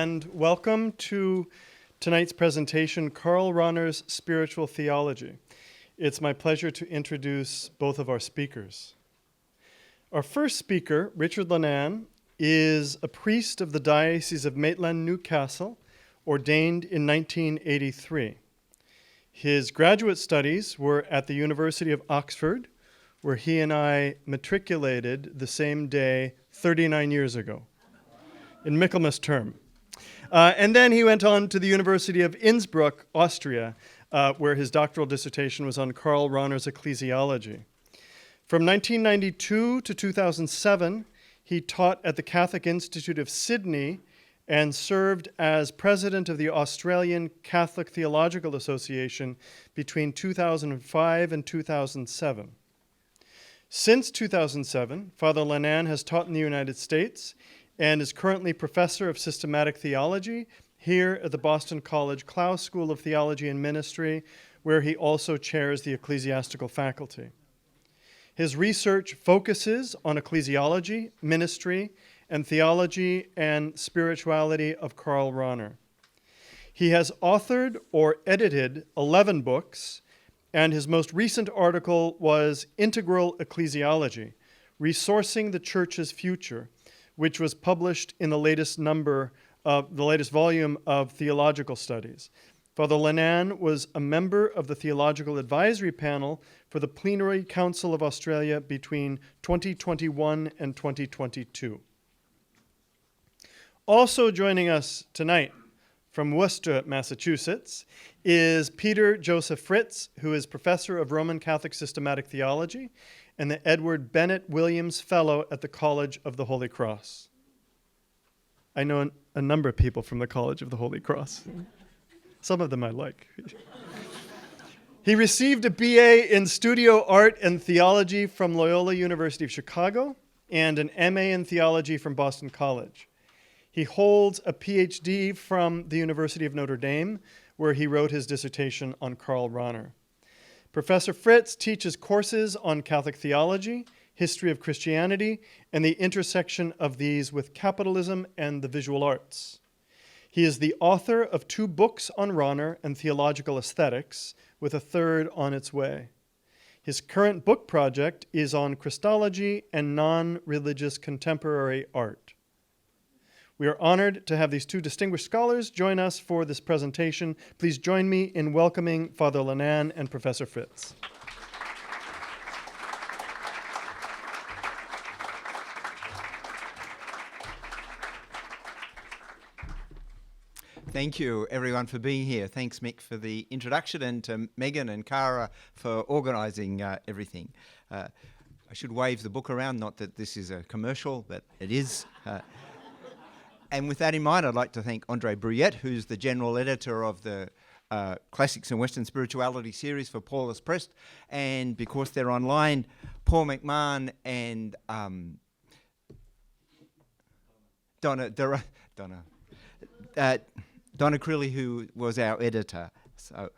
and welcome to tonight's presentation, Karl Rahner's Spiritual Theology. It's my pleasure to introduce both of our speakers. Our first speaker, Richard Lennan, is a priest of the Diocese of Maitland-Newcastle, ordained in 1983. His graduate studies were at the University of Oxford, where he and I matriculated the same day 39 years ago, in Michaelmas term. And then he went on to the University of Innsbruck, Austria, where his doctoral dissertation was on Karl Rahner's ecclesiology. From 1992 to 2007, he taught at the Catholic Institute of Sydney and served as president of the Australian Catholic Theological Association between 2005 and 2007. Since 2007, Father Lennan has taught in the United States and is currently professor of systematic theology here at the Boston College Clough School of Theology and Ministry, where he also chairs the ecclesiastical faculty. His research focuses on ecclesiology, ministry, and theology and spirituality of Karl Rahner. He has authored or edited 11 books, and his most recent article was Integral Ecclesiology, Resourcing the Church's Future, which was published in the latest volume of Theological Studies. Father Lennan was a member of the Theological Advisory Panel for the Plenary Council of Australia between 2021 and 2022. Also joining us tonight from Worcester, Massachusetts, is Peter Joseph Fritz, who is professor of Roman Catholic Systematic Theology and the Edward Bennett Williams Fellow at the College of the Holy Cross. I know a number of people from the College of the Holy Cross. Some of them I like. He received a BA in Studio Art and Theology from Loyola University of Chicago and an MA in Theology from Boston College. He holds a PhD from the University of Notre Dame, where he wrote his dissertation on Karl Rahner. Professor Fritz teaches courses on Catholic theology, history of Christianity, and the intersection of these with capitalism and the visual arts. He is the author of 2 books on Rahner and theological aesthetics, with a third on its way. His current book project is on Christology and non-religious contemporary art. We are honored to have these 2 distinguished scholars join us for this presentation. Please join me in welcoming Father Lennan and Professor Fritz. Thank you, everyone, for being here. Thanks, Mick, for the introduction, and to Megan and Cara for organising everything. I should wave the book around, not that this is a commercial, but it is. And with that in mind, I'd like to thank Andre Bruyette, who's the general editor of the Classics and Western Spirituality series for Paulus Press, and because they're online, Paul McMahon and Donna Crilly, who was our editor. So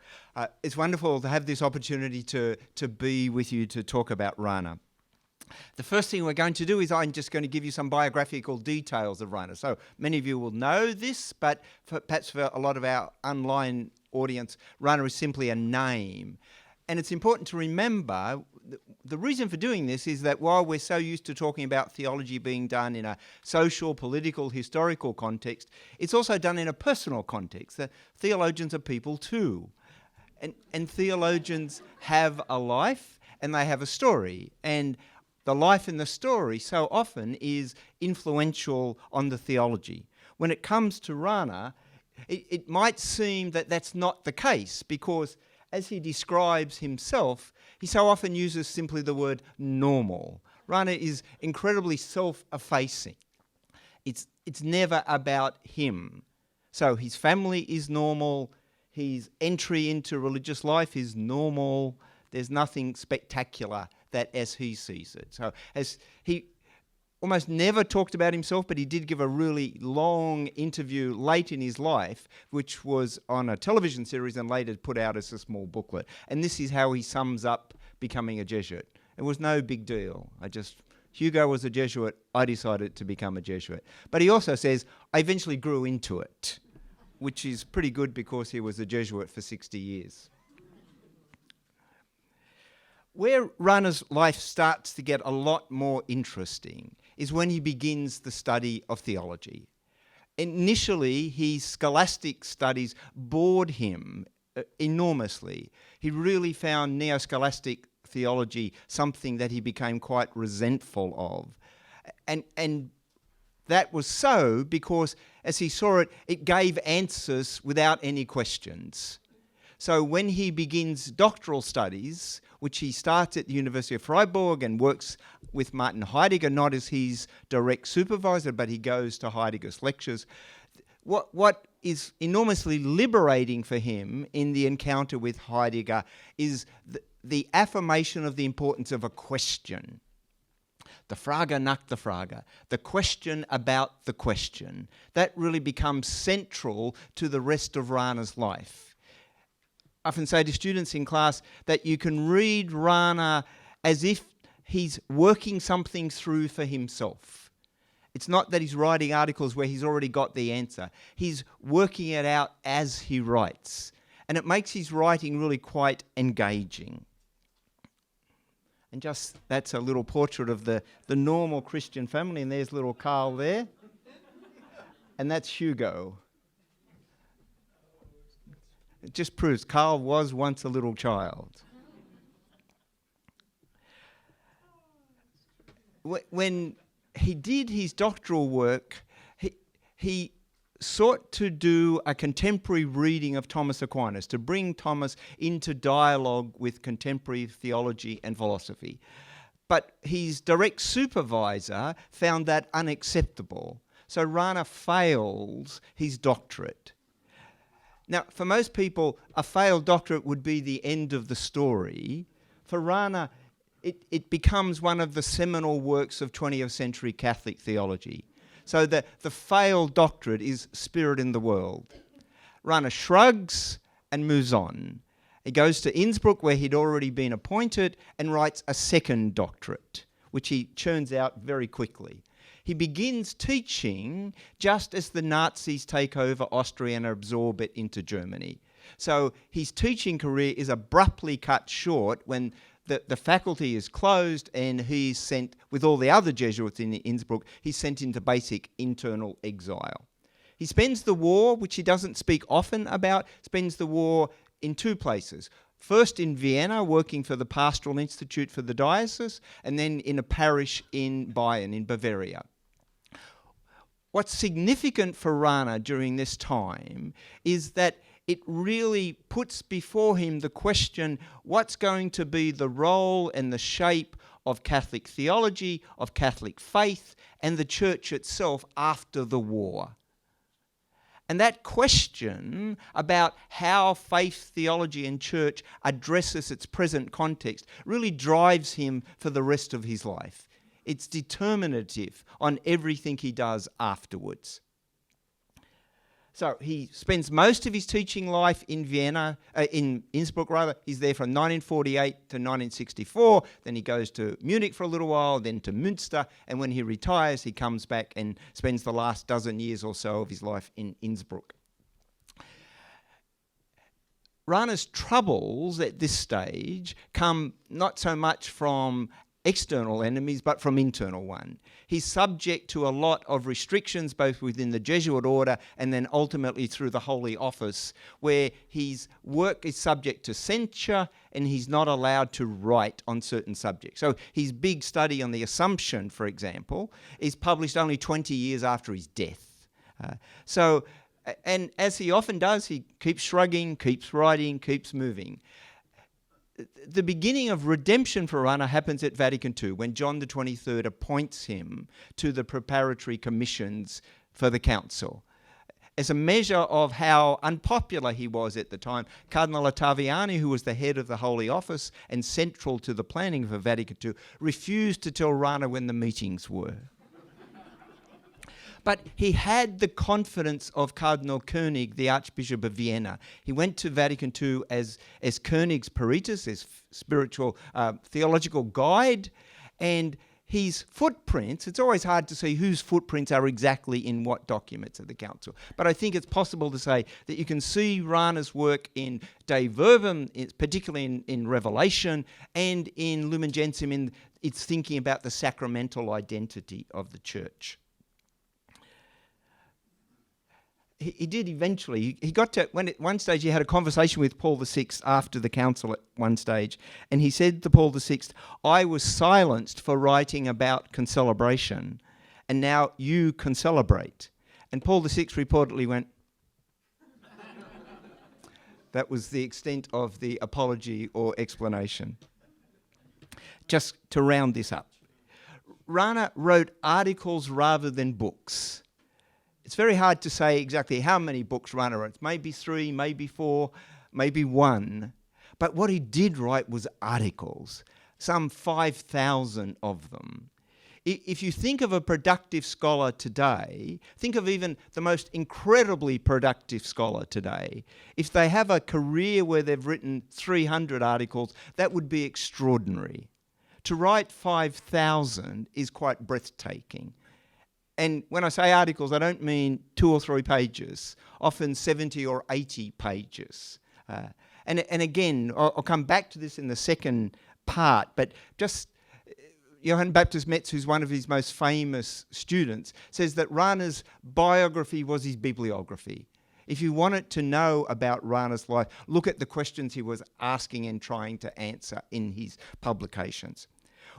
it's wonderful to have this opportunity to be with you to talk about Rahner. The first thing we're going to do is I'm just going to give you some biographical details of Rahner. So many of you will know this, but perhaps for a lot of our online audience, Rahner is simply a name. And it's important to remember the reason for doing this is that while we're so used to talking about theology being done in a social, political, historical context, it's also done in a personal context. Theologians are people too. And theologians have a life and they have a story. And the life and the story so often is influential on the theology. When it comes to Rahner, it might seem that that's not the case, because as he describes himself, he so often uses simply the word normal. Rahner is incredibly self-effacing. It's never about him. So his family is normal, his entry into religious life is normal, there's nothing spectacular that as he sees it. So as he almost never talked about himself, but he did give a really long interview late in his life, which was on a television series and later put out as a small booklet. And this is how he sums up becoming a Jesuit. It was no big deal. I just Hugo was a Jesuit, I decided to become a Jesuit. But he also says, I eventually grew into it, which is pretty good because he was a Jesuit for 60 years. Where Rahner's life starts to get a lot more interesting is when he begins the study of theology. Initially, his scholastic studies bored him enormously. He really found neo-scholastic theology something that he became quite resentful of. And that was so because, as he saw it, it gave answers without any questions. So when he begins doctoral studies, which he starts at the University of Freiburg and works with Martin Heidegger, not as his direct supervisor, but he goes to Heidegger's lectures. What is enormously liberating for him in the encounter with Heidegger is the affirmation of the importance of a question. The Frage nach der Frage, the question about the question. That really becomes central to the rest of Rahner's life. I often say to students in class that you can read Rahner as if he's working something through for himself. It's not that he's writing articles where he's already got the answer. He's working it out as he writes. And it makes his writing really quite engaging. And just that's a little portrait of the normal Christian family. And there's little Karl there. And that's Hugo. It just proves Karl was once a little child. When he did his doctoral work, he sought to do a contemporary reading of Thomas Aquinas, to bring Thomas into dialogue with contemporary theology and philosophy. But his direct supervisor found that unacceptable. So Rahner fails his doctorate. Now, for most people, a failed doctorate would be the end of the story. For Rahner, it becomes one of the seminal works of 20th century Catholic theology. So the failed doctorate is Spirit in the World. Rahner shrugs and moves on. He goes to Innsbruck, where he'd already been appointed, and writes a second doctorate, which he churns out very quickly. He begins teaching just as the Nazis take over Austria and absorb it into Germany. So his teaching career is abruptly cut short when the faculty is closed and he's sent, with all the other Jesuits in Innsbruck, he's sent into basic internal exile. He spends the war, which he doesn't speak often about, spends the war in two places. First in Vienna, working for the Pastoral Institute for the diocese, and then in a parish in Bayern, in Bavaria. What's significant for Rahner during this time is that it really puts before him the question, what's going to be the role and the shape of Catholic theology, of Catholic faith, and the church itself after the war? And that question about how faith, theology, and church addresses its present context really drives him for the rest of his life. It's determinative on everything he does afterwards. So he spends most of his teaching life in in Innsbruck rather. He's there from 1948 to 1964. Then he goes to Munich for a little while, then to Münster. And when he retires, he comes back and spends the last dozen years or so of his life in Innsbruck. Rahner's troubles at this stage come not so much from external enemies, but from internal one. He's subject to a lot of restrictions, both within the Jesuit order and then ultimately through the Holy Office, where his work is subject to censure and he's not allowed to write on certain subjects. So his big study on the Assumption, for example, is published only 20 years after his death. And as he often does, he keeps shrugging, keeps writing, keeps moving. The beginning of redemption for Rahner happens at Vatican II, when John the 23rd appoints him to the preparatory commissions for the council. As a measure of how unpopular he was at the time, Cardinal Ottaviani, who was the head of the Holy Office and central to the planning for Vatican II, refused to tell Rahner when the meetings were. But he had the confidence of Cardinal Koenig, the Archbishop of Vienna. He went to Vatican II as Koenig's peritus, as spiritual theological guide, and his footprints, it's always hard to see whose footprints are exactly in what documents of the council. But I think it's possible to say that you can see Rahner's work in De Verbum, particularly in Revelation, and in Lumen Gentium in its thinking about the sacramental identity of the church. He did eventually. He got to, when at one stage he had a conversation with Paul VI after the council at one stage, and he said to Paul VI, "I was silenced for writing about concelebration, and now you concelebrate." And Paul VI reportedly went, that was the extent of the apology or explanation. Just to round this up, Rahner wrote articles rather than books. It's very hard to say exactly how many books Rahner wrote. Maybe 3, maybe 4, maybe 1. But what he did write was articles, some 5,000 of them. If you think of a productive scholar today, think of even the most incredibly productive scholar today. If they have a career where they've written 300 articles, that would be extraordinary. To write 5,000 is quite breathtaking. And when I say articles, I don't mean 2 or 3 pages, often 70 or 80 pages. And again, I'll come back to this in the second part, but just Johann Baptist Metz, who's one of his most famous students, says that Rahner's biography was his bibliography. If you wanted to know about Rahner's life, look at the questions he was asking and trying to answer in his publications.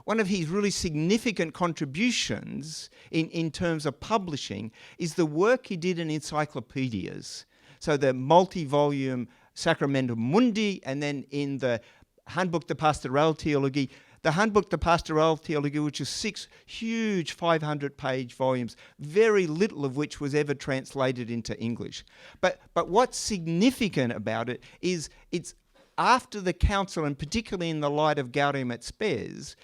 One of his really significant contributions in terms of publishing is the work he did in encyclopedias. So the multi-volume Sacramentum Mundi, and then in the Handbuch der Pastoraltheologie, the Handbuch der Pastoraltheologie, which is 6 huge 500-page volumes, very little of which was ever translated into English. But what's significant about it is it's after the council, and particularly in the light of Gaudium et Spes,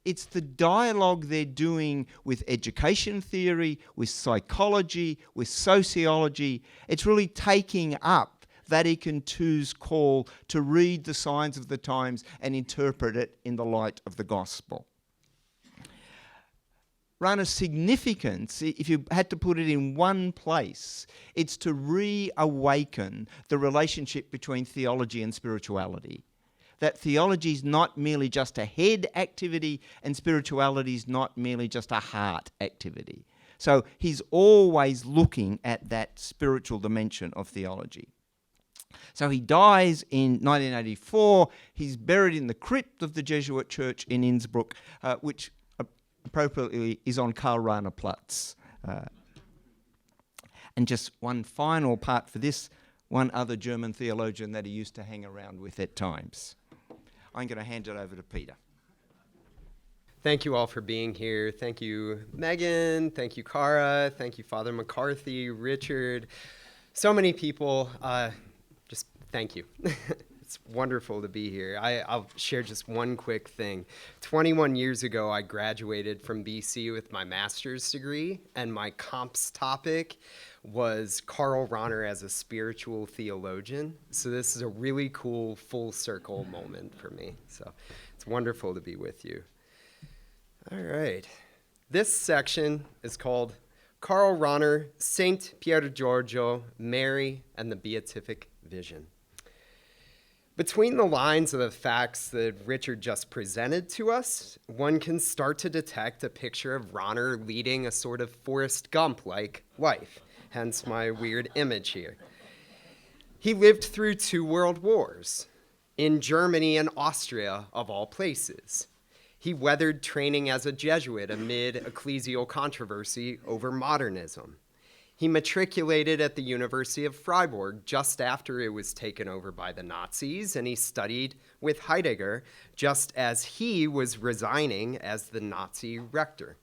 it's the dialogue they're doing with education theory, with psychology, with sociology. It's really taking up Vatican II's call to read the signs of the times and interpret it in the light of the gospel. Rahner's significance, if you had to put it in one place, it's to reawaken the relationship between theology and spirituality. That theology is not merely just a head activity and spirituality is not merely just a heart activity. So he's always looking at that spiritual dimension of theology. So he dies in 1984. He's buried in the crypt of the Jesuit church in Innsbruck, which appropriately is on Karl Rahner Platz. And just one final part for this, one other German theologian that he used to hang around with at times. I'm going to hand it over to Peter. Thank you all for being here. Thank you, Megan. Thank you, Cara. Thank you, Father McCarthy, Richard. So many people. Just thank you. It's wonderful to be here. I'll share just one quick thing. 21 years ago, I graduated from BC with my master's degree, and my comps topic was Karl Rahner as a spiritual theologian. So this is a really cool full circle moment for me. So it's wonderful to be with you. All right. This section is called Karl Rahner, Saint Pier Giorgio, Mary, and the Beatific Vision. Between the lines of the facts that Richard just presented to us, one can start to detect a picture of Rahner leading a sort of Forrest Gump-like life, hence my weird image here. He lived through 2 world wars, in Germany and Austria, of all places. He weathered training as a Jesuit amid ecclesial controversy over modernism. He matriculated at the University of Freiburg just after it was taken over by the Nazis, and he studied with Heidegger just as he was resigning as the Nazi rector.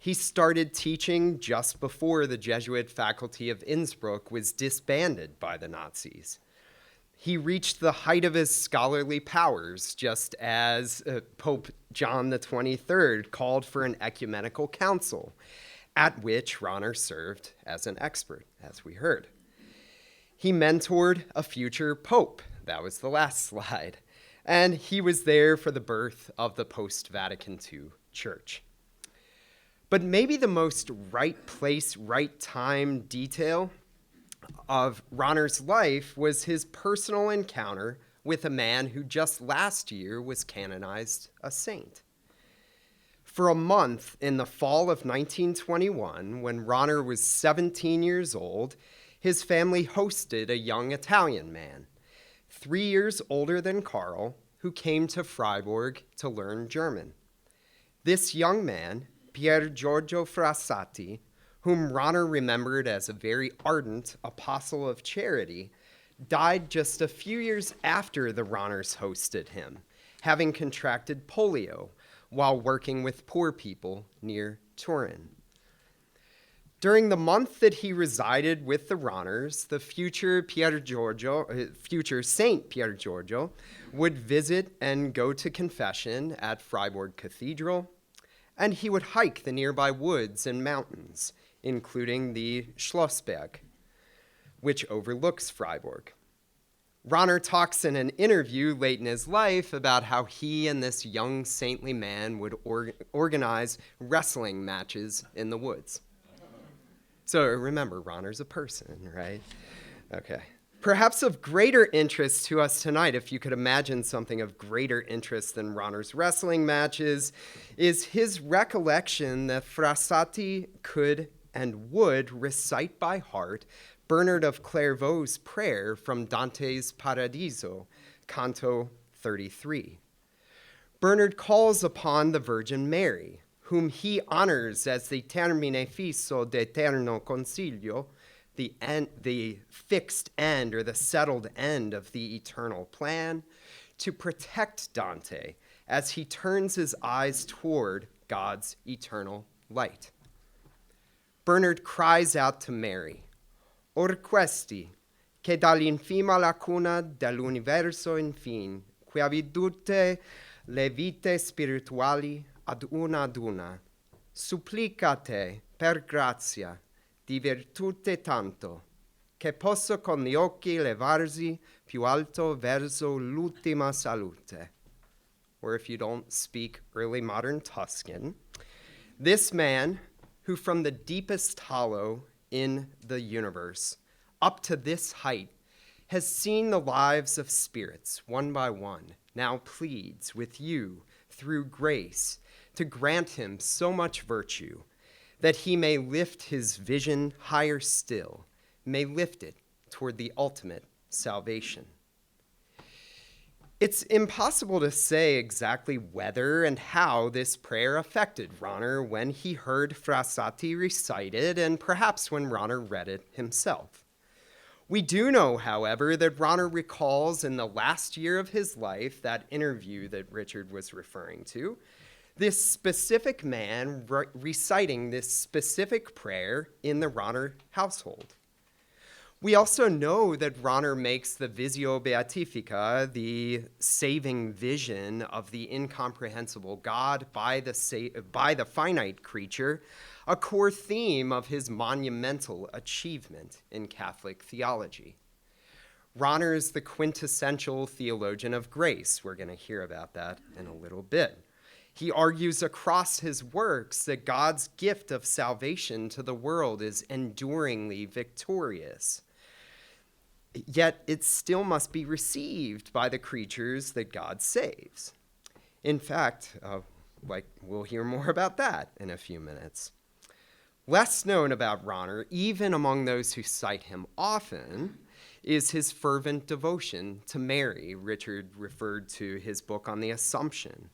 He started teaching just before the Jesuit faculty of Innsbruck was disbanded by the Nazis. He reached the height of his scholarly powers just as Pope John XXIII called for an ecumenical council, at which Rahner served as an expert, as we heard. He mentored a future pope. That was the last slide. and he was there for the birth of the post-Vatican II church. But maybe the most right place, right time detail of Rahner's life was his personal encounter with a man who just last year was canonized a saint. For a month in the fall of 1921, when Rahner was 17 years old, his family hosted a young Italian man, 3 years older than Karl, who came to Freiburg to learn German. This young man, Pier Giorgio Frassati, whom Rahner remembered as a very ardent apostle of charity, died just a few years after the Rahners hosted him, having contracted polio while working with poor people near Turin. During the month that he resided with the Rahners, the future Saint Pier Giorgio would visit and go to confession at Freiburg Cathedral, and he would hike the nearby woods and mountains, including the Schlossberg, which overlooks Freiburg. Rahner talks in an interview late in his life about how he and this young saintly man would organize wrestling matches in the woods. So remember, Rahner's a person, right? Okay. Perhaps of greater interest to us tonight, if you could imagine something of greater interest than Rahner's wrestling matches, is his recollection that Frassati could and would recite by heart Bernard of Clairvaux's prayer from Dante's Paradiso, Canto 33. Bernard calls upon the Virgin Mary, whom he honors as the termine fisso d'eterno consiglio, the fixed end or the settled end of the eternal plan, to protect Dante as he turns his eyes toward God's eternal light. Bernard cries out to Mary, Or questi, che dall'infima lacuna dell'universo infin, qui avidute le vite spirituali ad una, supplicate per grazia di virtute tanto, che possa con gli occhi levarsi più alto verso l'ultima salute. Or if you don't speak early modern Tuscan, this man, who from the deepest hollow in the universe, up to this height, has seen the lives of spirits one by one, now pleads with you through grace to grant him so much virtue that he may lift his vision higher still, may lift it toward the ultimate salvation. It's impossible to say exactly whether and how this prayer affected Rahner when he heard Frassati recite it, and perhaps when Rahner read it himself. We do know, however, that Rahner recalls in the last year of his life, that interview that Richard was referring to, this specific man reciting this specific prayer in the Rahner household. We also know that Rahner makes the visio beatifica, the saving vision of the incomprehensible God by the finite creature, a core theme of his monumental achievement in Catholic theology. Rahner is the quintessential theologian of grace. We're going to hear about that in a little bit. He argues across his works that God's gift of salvation to the world is enduringly victorious. Yet it still must be received by the creatures that God saves. In fact, we'll hear more about that in a few minutes. Less known about Rahner, even among those who cite him often, is his fervent devotion to Mary. Richard referred to his book on the Assumption.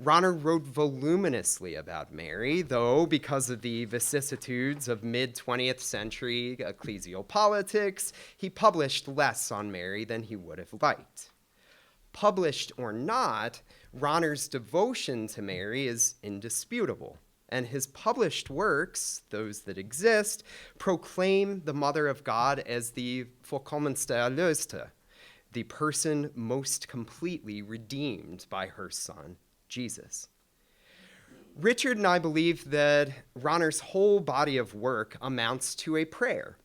Rahner wrote voluminously about Mary, though because of the vicissitudes of mid-20th century ecclesial politics, he published less on Mary than he would have liked. Published or not, Rahner's devotion to Mary is indisputable, and his published works, those that exist, proclaim the Mother of God as the vollkommenste Erlöste, the person most completely redeemed by her Son, Jesus. Richard and I believe that Rahner's whole body of work amounts to a prayer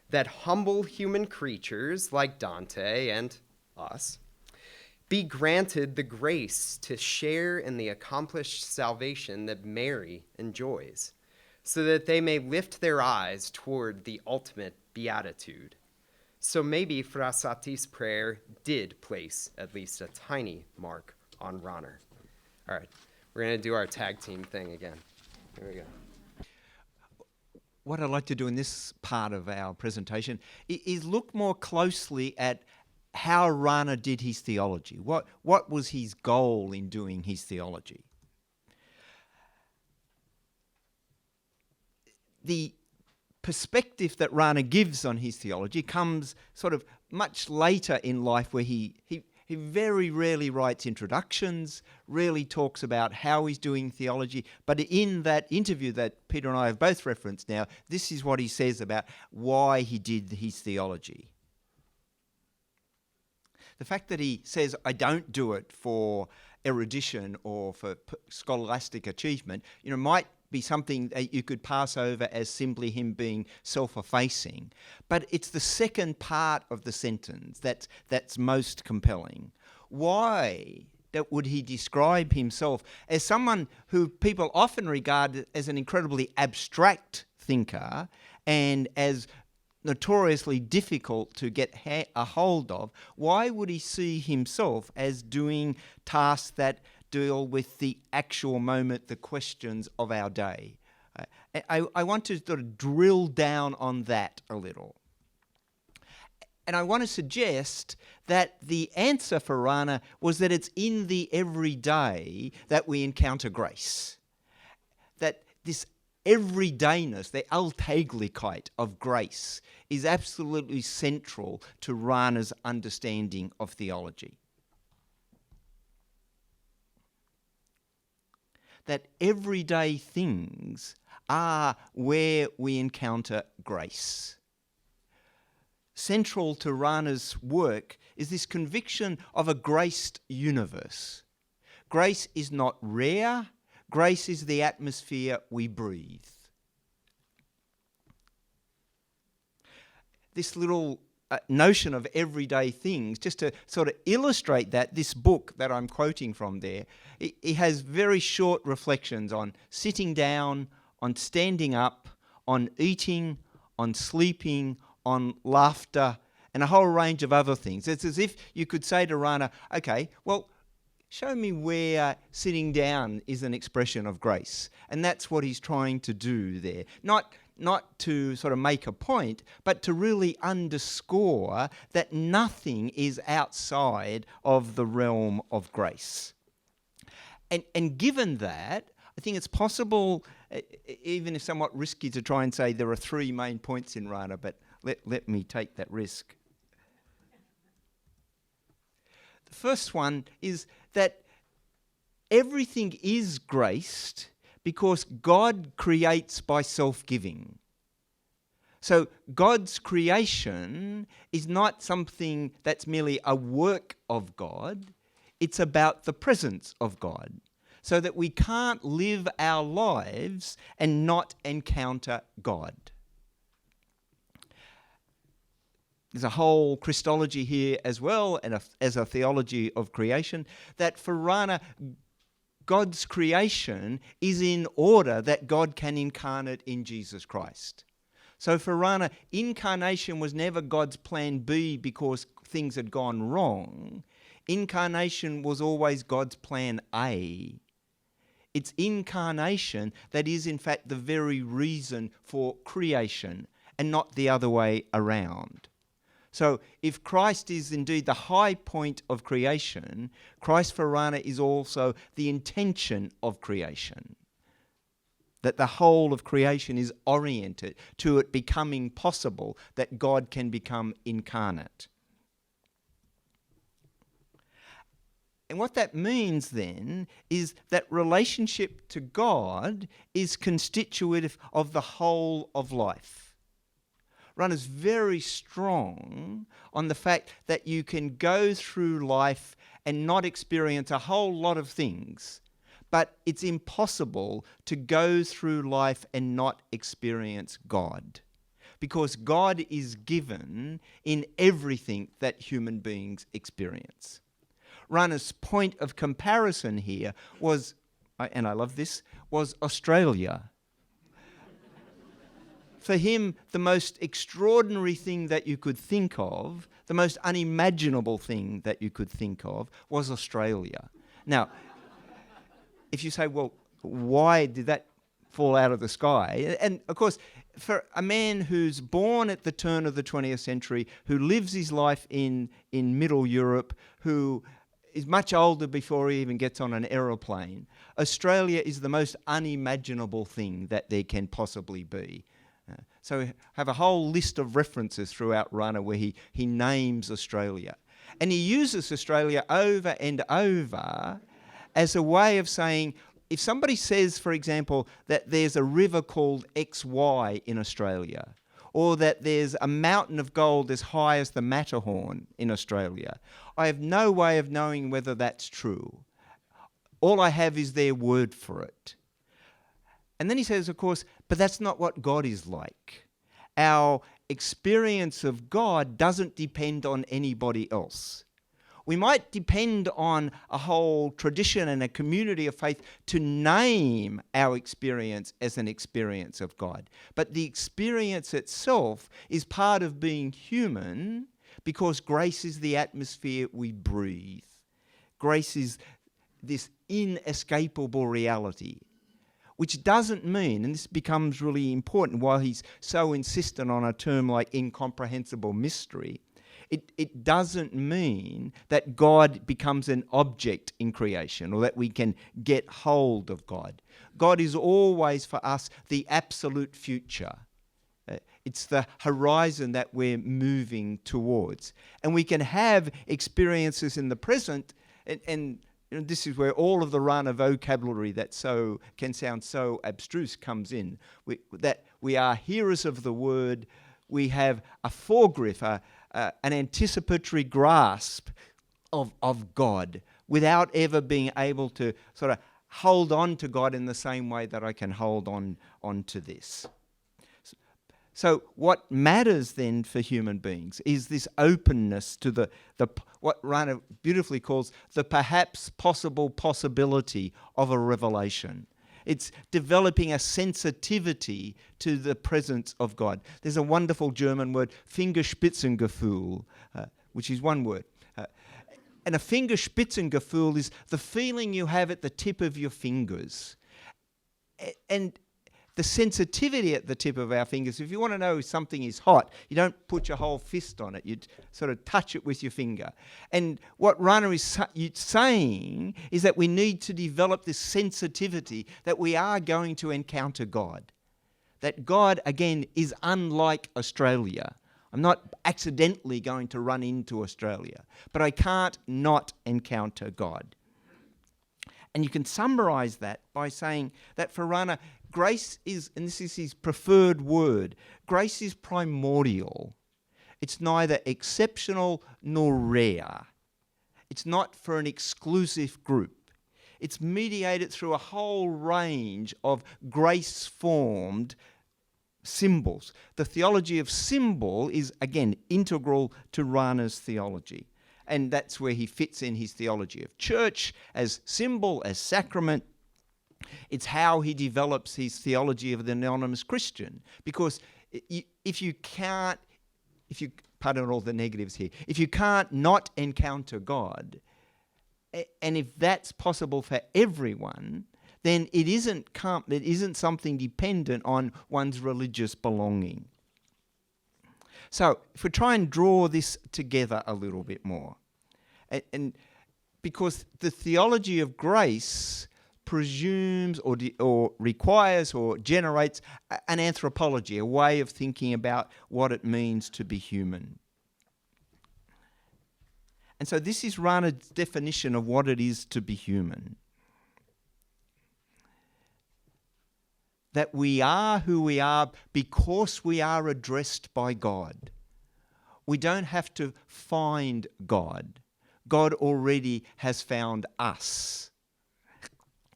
that humble human creatures like Dante and us be granted the grace to share in the accomplished salvation that Mary enjoys, so that they may lift their eyes toward the ultimate beatitude. So maybe Frassati's prayer did place at least a tiny mark on Rahner. All right, we're going to do our tag team thing again. Here we go. What I'd like to do in this part of our presentation is look more closely at how Rahner did his theology. What was his goal in doing his theology? The perspective that Rahner gives on his theology comes sort of much later in life, where he very rarely writes introductions, rarely talks about how he's doing theology. But in that interview that Peter and I have both referenced now, this is what he says about why he did his theology. The fact that he says, I don't do it for erudition or for scholastic achievement, might be something that you could pass over as simply him being self-effacing. But it's the second part of the sentence that's most compelling. Why would he describe himself as someone who people often regard as an incredibly abstract thinker and as notoriously difficult to get a hold of? Why would he see himself as doing tasks that deal with the actual moment, the questions of our day? I want to sort of drill down on that a little. And I want to suggest that the answer for Rahner was that it's in the everyday that we encounter grace. That this everydayness, the Alltäglichkeit of grace, is absolutely central to Rahner's understanding of theology. That everyday things are where we encounter grace. Central to Rahner's work is this conviction of a graced universe. Grace is not rare. Grace is the atmosphere we breathe. This little notion of everyday things, just to sort of illustrate that, this book that I'm quoting from there, it has very short reflections on sitting down, on standing up, on eating, on sleeping, on laughter, and a whole range of other things. It's as if you could say to Rahner, okay, well, show me where sitting down is an expression of grace. And that's what he's trying to do there. Not to sort of make a point, but to really underscore that nothing is outside of the realm of grace. And given that, I think it's possible, even if somewhat risky, to try and say there are three main points in Rahner, but let me take that risk. The first one is that everything is graced because God creates by self-giving. So God's creation is not something that's merely a work of God. It's about the presence of God. So that we can't live our lives and not encounter God. There's a whole Christology here as well, and as a theology of creation, that for Rahner, God's creation is in order that God can incarnate in Jesus Christ. So for Rahner, incarnation was never God's plan B because things had gone wrong. Incarnation was always God's plan A. It's incarnation that is in fact the very reason for creation and not the other way around. So if Christ is indeed the high point of creation, Christ for Rahner is also the intention of creation. That the whole of creation is oriented to it becoming possible that God can become incarnate. And what that means then is that relationship to God is constitutive of the whole of life. Rahner's very strong on the fact that you can go through life and not experience a whole lot of things, but it's impossible to go through life and not experience God, because God is given in everything that human beings experience. Rahner's point of comparison here was, and I love this, was Australia. For him, the most extraordinary thing that you could think of, the most unimaginable thing that you could think of, was Australia. Now, if you say, well, why did that fall out of the sky? And of course, for a man who's born at the turn of the 20th century, who lives his life in Middle Europe, who is much older before he even gets on an aeroplane, Australia is the most unimaginable thing that there can possibly be. So we have a whole list of references throughout Rahner where he names Australia. And he uses Australia over and over as a way of saying, if somebody says, for example, that there's a river called XY in Australia, or that there's a mountain of gold as high as the Matterhorn in Australia, I have no way of knowing whether that's true. All I have is their word for it. And then he says, of course, but that's not what God is like. Our experience of God doesn't depend on anybody else. We might depend on a whole tradition and a community of faith to name our experience as an experience of God. But the experience itself is part of being human because grace is the atmosphere we breathe. Grace is this inescapable reality, which doesn't mean, and this becomes really important while he's so insistent on a term like incomprehensible mystery, it doesn't mean that God becomes an object in creation or that we can get hold of God. God is always for us the absolute future. It's the horizon that we're moving towards. And we can have experiences in the present, and this is where all of the Rahner vocabulary that can sound so abstruse comes in. That we are hearers of the word, we have a foregriff, an anticipatory grasp of God without ever being able to sort of hold on to God in the same way that I can hold on to this. So what matters then for human beings is this openness to the what Rahner beautifully calls the perhaps possible possibility of a revelation. It's developing a sensitivity to the presence of God. There's a wonderful German word, Fingerspitzengefühl, which is one word. And a Fingerspitzengefühl is the feeling you have at the tip of your fingers. And the sensitivity at the tip of our fingers, if you want to know if something is hot, you don't put your whole fist on it. You sort of touch it with your finger. And what Rahner is saying is that we need to develop this sensitivity that we are going to encounter God. That God, again, is unlike Australia. I'm not accidentally going to run into Australia, but I can't not encounter God. And you can summarize that by saying that for Rahner, grace is, and this is his preferred word, grace is primordial. It's neither exceptional nor rare. It's not for an exclusive group. It's mediated through a whole range of grace-formed symbols. The theology of symbol is, again, integral to Rahner's theology. And that's where he fits in his theology of church as symbol, as sacrament. It's how he develops his theology of the anonymous Christian. Because if you pardon all the negatives here, if you can't not encounter God, and if that's possible for everyone, then it isn't something dependent on one's religious belonging. So if we try and draw this together a little bit more, and because the theology of grace presumes or requires or generates an anthropology, a way of thinking about what it means to be human. And so this is Rahner's definition of what it is to be human. That we are who we are because we are addressed by God. We don't have to find God. God already has found us.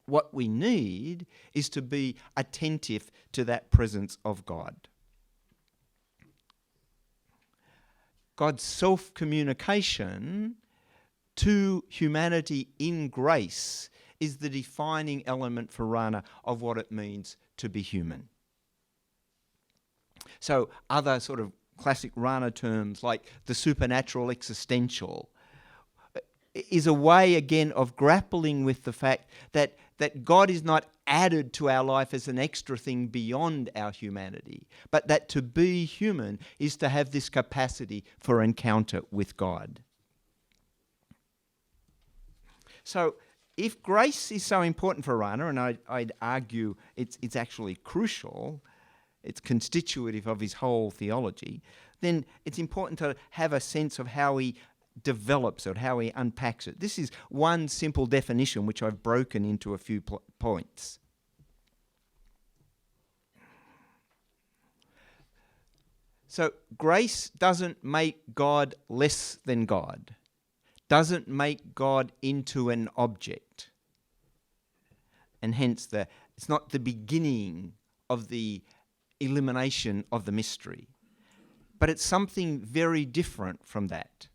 What we need is to be attentive to that presence of God. God's self-communication to humanity in grace is the defining element for Rahner of what it means to be human. So other sort of classic Rahner terms like the supernatural existential is a way again of grappling with the fact that God is not added to our life as an extra thing beyond our humanity, but that to be human is to have this capacity for encounter with God. So if grace is so important for Rahner, and I'd argue it's actually crucial, it's constitutive of his whole theology, then it's important to have a sense of how he develops it, how he unpacks it. This is one simple definition which I've broken into a few points. So grace doesn't make God less than God, doesn't make God into an object, and hence it's not the beginning of the elimination of the mystery, but it's something very different from that.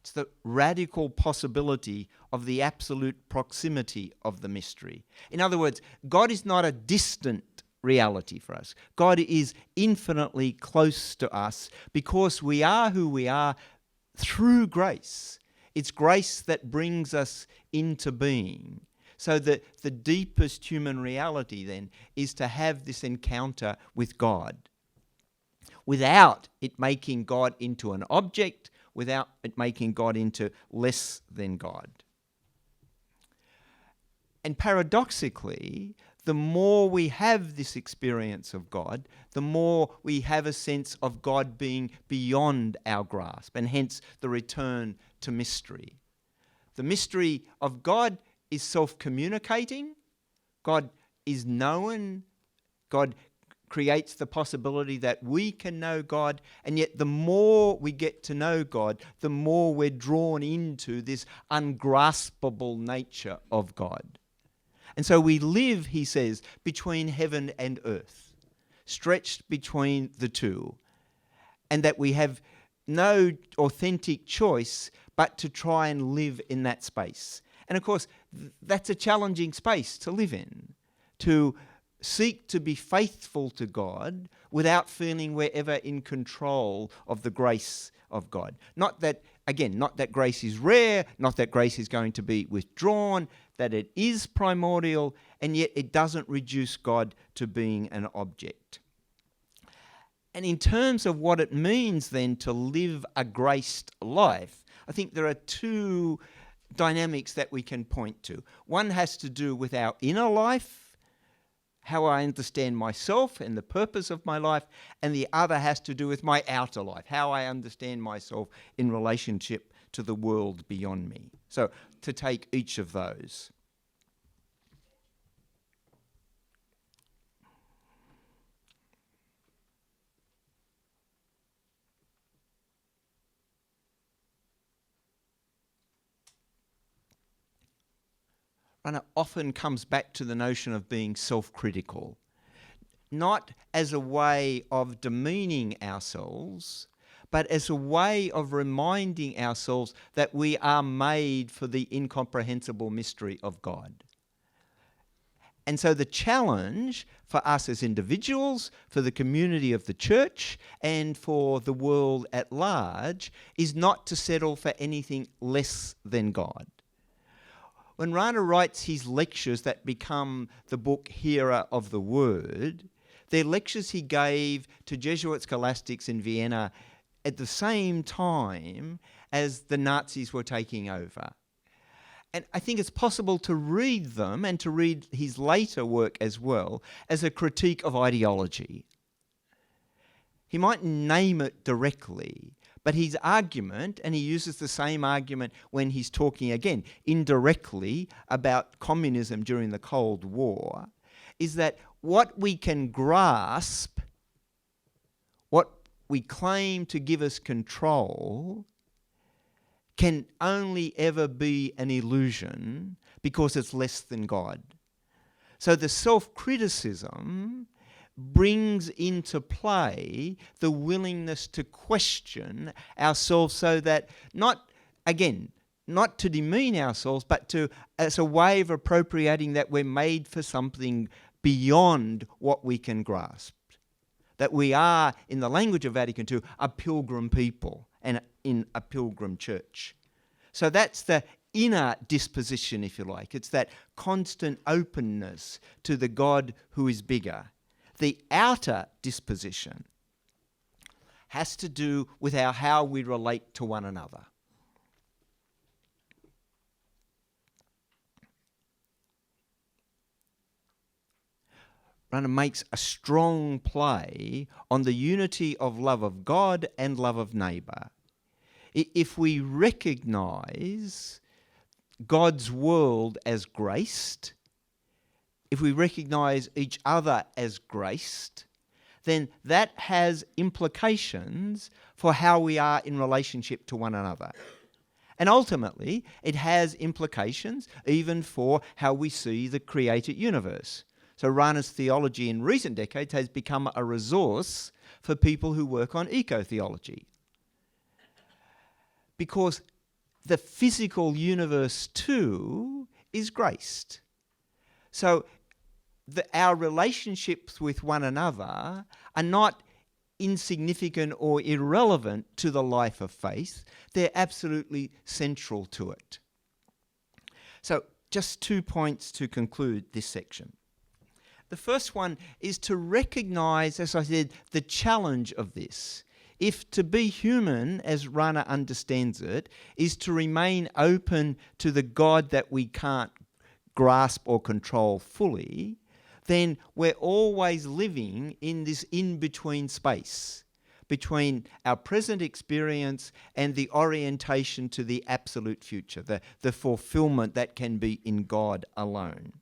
It's the radical possibility of the absolute proximity of the mystery. In other words, God is not a distant reality for us. God is infinitely close to us because we are who we are through grace. It's grace that brings us into being. So that the deepest human reality then is to have this encounter with God without it making God into an object, without it making God into less than God. And paradoxically, the more we have this experience of God, the more we have a sense of God being beyond our grasp, and hence the return to mystery. The mystery of God is self-communicating. God is known. God creates the possibility that we can know God, and yet the more we get to know God, the more we're drawn into this ungraspable nature of God. And so we live, he says, between heaven and earth, stretched between the two, and that we have no authentic choice but to try and live in that space. And of course, that's a challenging space to live in, to seek to be faithful to God without feeling we're ever in control of the grace of God. Not that grace is rare, not that grace is going to be withdrawn, that it is primordial, and yet it doesn't reduce God to being an object. And in terms of what it means then to live a graced life, I think there are two dynamics that we can point to. One has to do with our inner life, how I understand myself and the purpose of my life, and the other has to do with my outer life, how I understand myself in relationship to the world beyond me. So to take each of those. Rahner often comes back to the notion of being self-critical, not as a way of demeaning ourselves, but as a way of reminding ourselves that we are made for the incomprehensible mystery of God. And so the challenge for us as individuals, for the community of the church, and for the world at large is not to settle for anything less than God. When Rahner writes his lectures that become the book Hearer of the Word, they're lectures he gave to Jesuit scholastics in Vienna at the same time as the Nazis were taking over. And I think it's possible to read them, and to read his later work as well, as a critique of ideology. He might name it directly, but his argument, and he uses the same argument when he's talking again indirectly about communism during the Cold War, is that what we can grasp, what we claim to give us control, can only ever be an illusion because it's less than God. So the self-criticism brings into play the willingness to question ourselves, so that not again, not to demean ourselves, but as a way of appropriating that we're made for something beyond what we can grasp. That we are, in the language of Vatican II, a pilgrim people and in a pilgrim church. So that's the inner disposition, if you like. It's that constant openness to the God who is bigger. The outer disposition has to do with how we relate to one another. Rahner makes a strong play on the unity of love of God and love of neighbour. If we recognise God's world as graced, if we recognise each other as graced, then that has implications for how we are in relationship to one another. And ultimately, it has implications even for how we see the created universe. So Rahner's theology in recent decades has become a resource for people who work on eco-theology. Because the physical universe too is graced. So our relationships with one another are not insignificant or irrelevant to the life of faith. They're absolutely central to it. So just 2 points to conclude this section. The first one is to recognise, as I said, the challenge of this. If to be human, as Rahner understands it, is to remain open to the God that we can't grasp or control fully, then we're always living in this in-between space between our present experience and the orientation to the absolute future, the fulfillment that can be in God alone.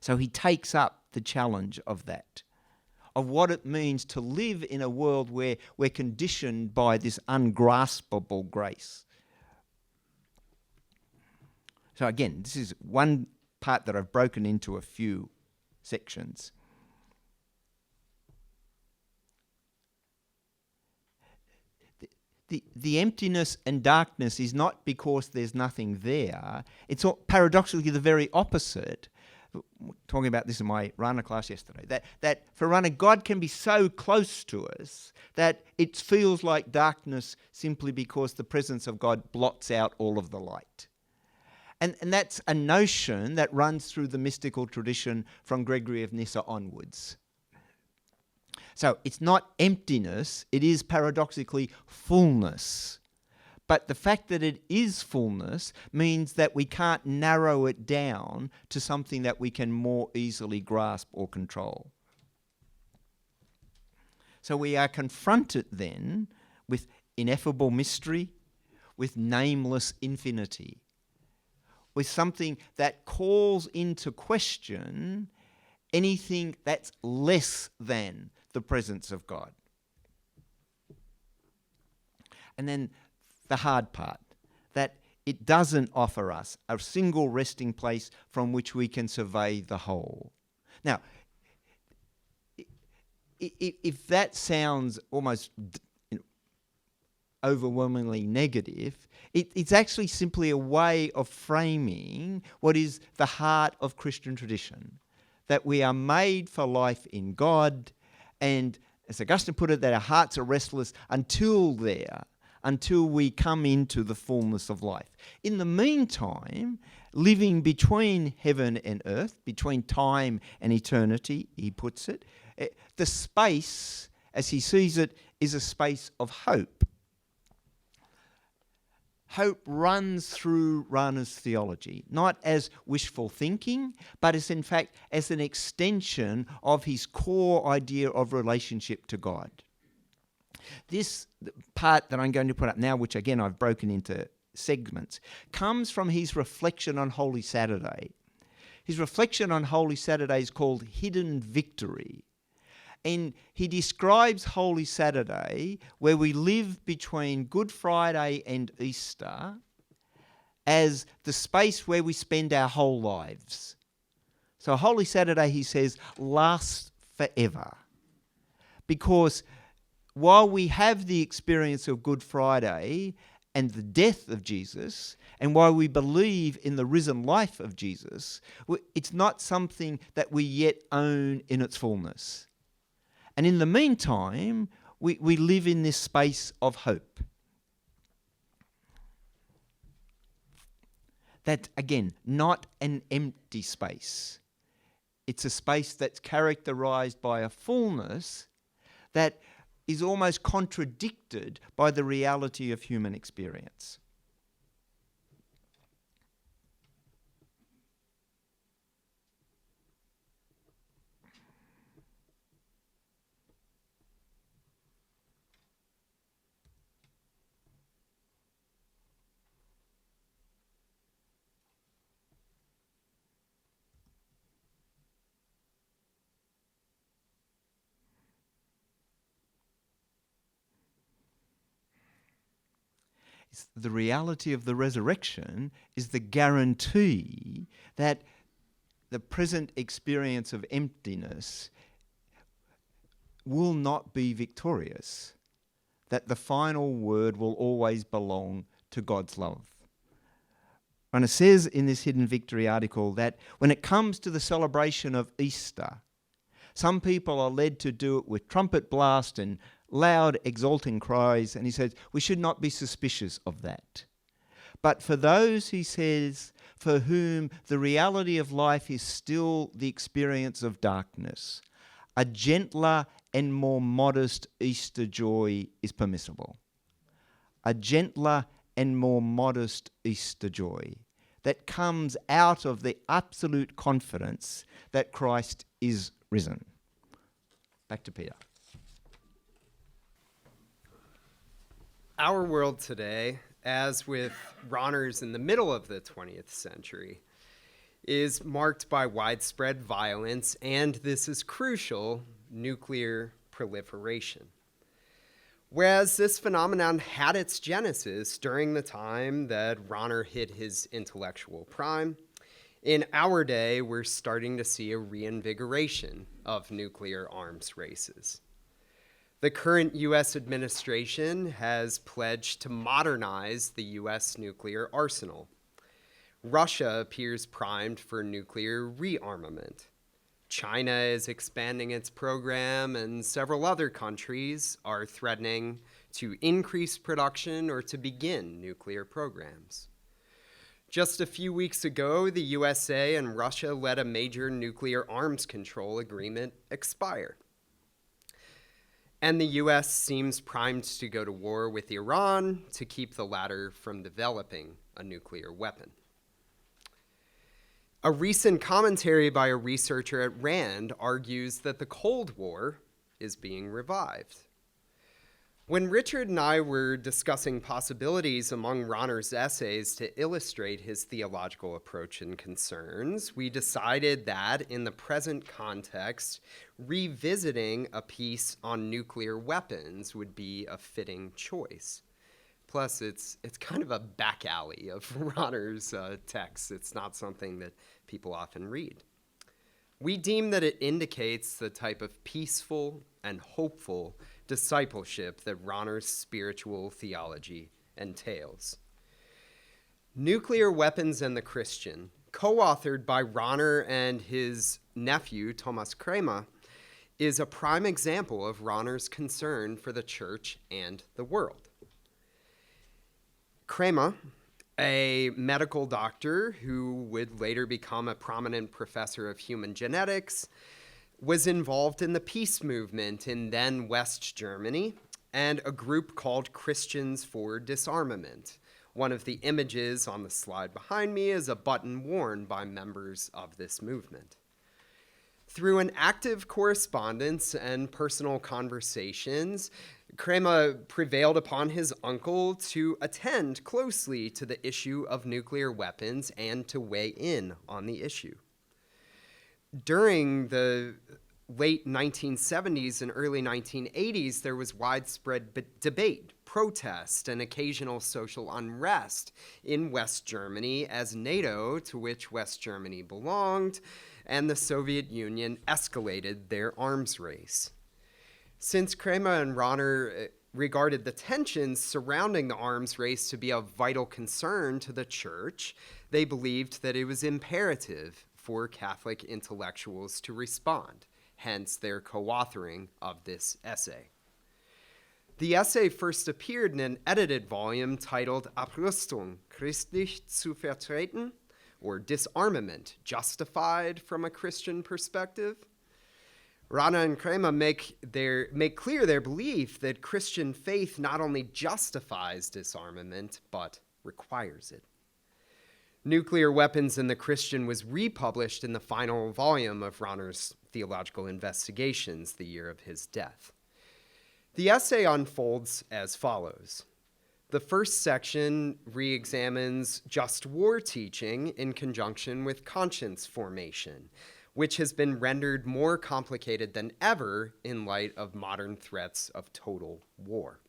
So he takes up the challenge of that, of what it means to live in a world where we're conditioned by this ungraspable grace. So again, this is one part that I've broken into a few sections. The emptiness and darkness is not because there's nothing there. It's paradoxically the very opposite. Talking about this in my Rahner class yesterday, that for Rahner, God can be so close to us that it feels like darkness simply because the presence of God blots out all of the light. And that's a notion that runs through the mystical tradition from Gregory of Nyssa onwards. So it's not emptiness, it is paradoxically fullness. But the fact that it is fullness means that we can't narrow it down to something that we can more easily grasp or control. So we are confronted then with ineffable mystery, with nameless infinity, with something that calls into question anything that's less than the presence of God. And then the hard part, that it doesn't offer us a single resting place from which we can survey the whole. Now, if that sounds almost overwhelmingly negative, it's actually simply a way of framing what is the heart of Christian tradition, that we are made for life in God, and as Augustine put it, that our hearts are restless until we come into the fullness of life. In the meantime, living between heaven and earth, between time and eternity, he puts it, the space, as he sees it, is a space of hope. Hope runs through Rahner's theology, not as wishful thinking, but as in fact as an extension of his core idea of relationship to God. This part that I'm going to put up now, which again I've broken into segments, comes from his reflection on Holy Saturday. His reflection on Holy Saturday is called Hidden Victory. And he describes Holy Saturday, where we live between Good Friday and Easter, as the space where we spend our whole lives. So Holy Saturday, he says, lasts forever. Because while we have the experience of Good Friday, and the death of Jesus, and why we believe in the risen life of Jesus, it's not something that we yet own in its fullness. And in the meantime, we live in this space of hope. That, again, not an empty space. It's a space that's characterized by a fullness that is almost contradicted by the reality of human experience. The reality of the resurrection is the guarantee that the present experience of emptiness will not be victorious, that the final word will always belong to God's love. And it says in this Hidden Victory article that when it comes to the celebration of Easter, some people are led to do it with trumpet blast and loud exulting cries, and he says we should not be suspicious of that. But for those, he says, for whom the reality of life is still the experience of darkness, a gentler and more modest Easter joy is permissible. A gentler and more modest Easter joy that comes out of the absolute confidence that Christ is risen. Back to Peter. Our world today, as with Rahner's in the middle of the 20th century, is marked by widespread violence, and this is crucial, nuclear proliferation. Whereas this phenomenon had its genesis during the time that Rahner hit his intellectual prime, in our day we're starting to see a reinvigoration of nuclear arms races. The current U.S. administration has pledged to modernize the U.S. nuclear arsenal. Russia appears primed for nuclear rearmament. China is expanding its program, and several other countries are threatening to increase production or to begin nuclear programs. Just a few weeks ago, the USA and Russia let a major nuclear arms control agreement expire. And the U.S. seems primed to go to war with Iran to keep the latter from developing a nuclear weapon. A recent commentary by a researcher at RAND argues that the Cold War is being revived. When Richard and I were discussing possibilities among Rahner's essays to illustrate his theological approach and concerns, we decided that, in the present context, revisiting a piece on nuclear weapons would be a fitting choice. Plus, it's kind of a back alley of Rahner's texts. It's not something that people often read. We deem that it indicates the type of peaceful and hopeful discipleship that Rahner's spiritual theology entails. Nuclear Weapons and the Christian, co-authored by Rahner and his nephew, Thomas Kramer, is a prime example of Rahner's concern for the church and the world. Kramer, a medical doctor who would later become a prominent professor of human genetics, was involved in the peace movement in then West Germany and a group called Christians for Disarmament. One of the images on the slide behind me is a button worn by members of this movement. Through an active correspondence and personal conversations, Kramer prevailed upon his uncle to attend closely to the issue of nuclear weapons and to weigh in on the issue. During the late 1970s and early 1980s, there was widespread debate, protest, and occasional social unrest in West Germany as NATO, to which West Germany belonged, and the Soviet Union escalated their arms race. Since Kramer and Rahner regarded the tensions surrounding the arms race to be of vital concern to the church, they believed that it was imperative for Catholic intellectuals to respond, hence their co-authoring of this essay. The essay first appeared in an edited volume titled Abrüstung christlich zu vertreten, or Disarmament, Justified from a Christian Perspective. Rahner and Kramer make clear their belief that Christian faith not only justifies disarmament, but requires it. Nuclear Weapons in the Christian was republished in the final volume of Rahner's Theological Investigations, the year of his death. The essay unfolds as follows. The first section re-examines just war teaching in conjunction with conscience formation, which has been rendered more complicated than ever in light of modern threats of total war.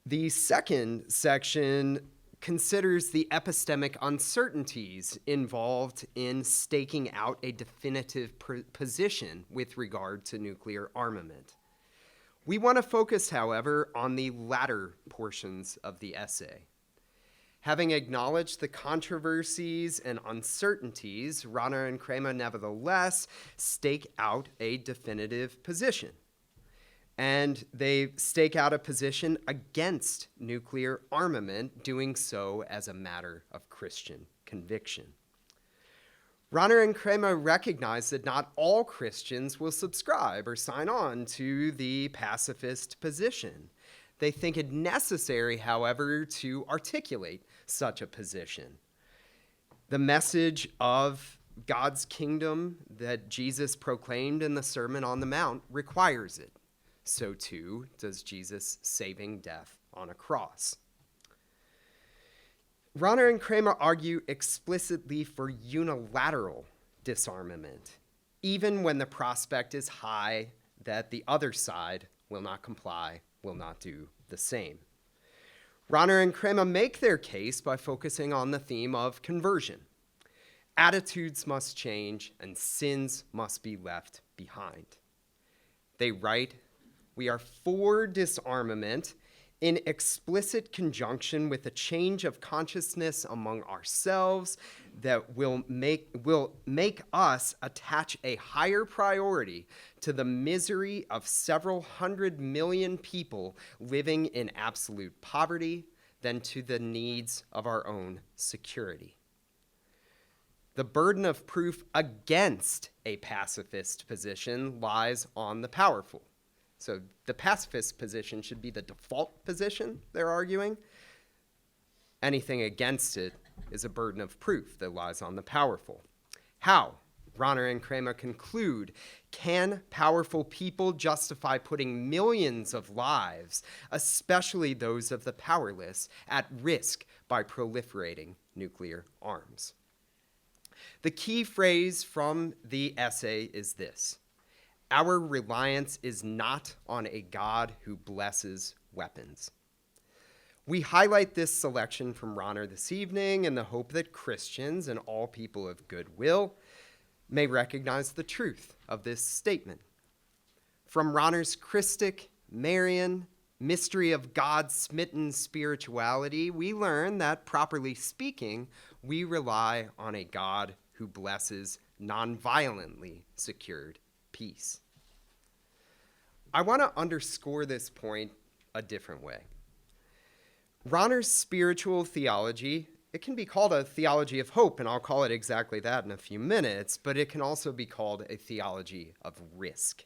The second section considers the epistemic uncertainties involved in staking out a definitive position with regard to nuclear armament. We want to focus, however, on the latter portions of the essay. Having acknowledged the controversies and uncertainties, Rahner and Kramer nevertheless stake out a definitive position. And they stake out a position against nuclear armament, doing so as a matter of Christian conviction. Rahner and Kramer recognize that not all Christians will subscribe or sign on to the pacifist position. They think it necessary, however, to articulate such a position. The message of God's kingdom that Jesus proclaimed in the Sermon on the Mount requires it. So too does Jesus' saving death on a cross. Rahner and Kramer argue explicitly for unilateral disarmament, even when the prospect is high that the other side will not comply, will not do the same. Rahner and Kramer make their case by focusing on the theme of conversion. Attitudes must change and sins must be left behind. They write, "We are for disarmament in explicit conjunction with a change of consciousness among ourselves that will make us attach a higher priority to the misery of several 100 million people living in absolute poverty than to the needs of our own security." The burden of proof against a pacifist position lies on the powerful. So the pacifist position should be the default position, they're arguing. Anything against it is a burden of proof that lies on the powerful. How? Rahner and Kramer conclude, can powerful people justify putting millions of lives, especially those of the powerless, at risk by proliferating nuclear arms? The key phrase from the essay is this: our reliance is not on a God who blesses weapons. We highlight this selection from Rahner this evening in the hope that Christians and all people of goodwill may recognize the truth of this statement. From Rahner's Christic, Marian, mystery of God-smitten spirituality, we learn that, properly speaking, we rely on a God who blesses non-violently secured peace. I want to underscore this point a different way. Rahner's spiritual theology, it can be called a theology of hope, and I'll call it exactly that in a few minutes, but it can also be called a theology of risk.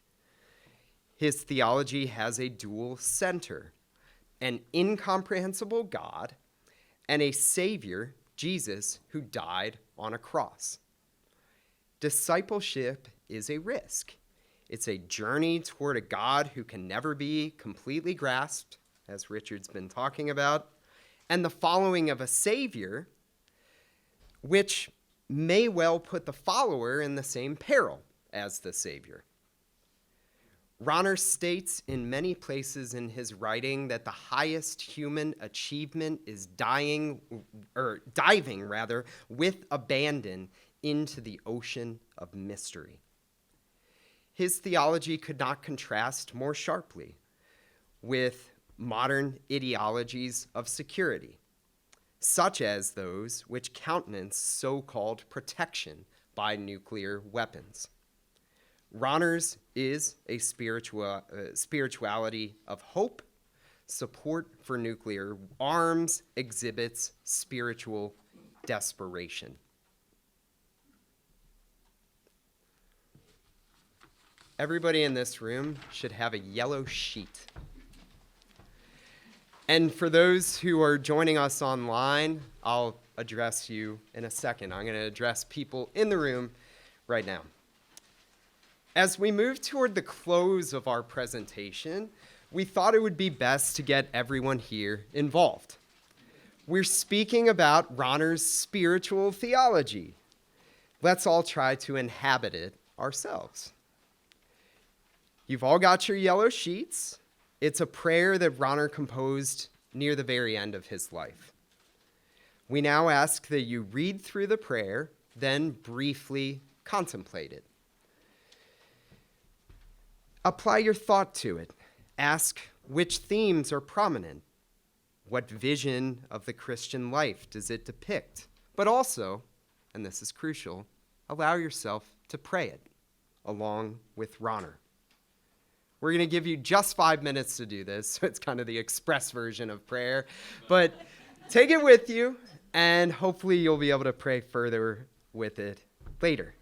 His theology has a dual center: an incomprehensible God and a Savior, Jesus, who died on a cross. Discipleship is a risk. It's a journey toward a God who can never be completely grasped, as Richard's been talking about, and the following of a Savior, which may well put the follower in the same peril as the Savior. Rahner states in many places in his writing that the highest human achievement is diving with abandon into the ocean of mystery. His theology could not contrast more sharply. with modern ideologies of security, such as those which countenance so-called protection by nuclear weapons. Rahner's is a spirituality of hope. Support for nuclear arms exhibits spiritual desperation. Everybody in this room should have a yellow sheet. And for those who are joining us online, I'll address you in a second. I'm going to address people in the room right now. As we move toward the close of our presentation, we thought it would be best to get everyone here involved. We're speaking about Rahner's spiritual theology. Let's all try to inhabit it ourselves. You've all got your yellow sheets. It's a prayer that Rahner composed near the very end of his life. We now ask that you read through the prayer, then briefly contemplate it. Apply your thought to it. Ask which themes are prominent. What vision of the Christian life does it depict? But also, and this is crucial, allow yourself to pray it along with Rahner. We're going to give you just 5 minutes to do this, so it's kind of the express version of prayer. But take it with you, and hopefully you'll be able to pray further with it later.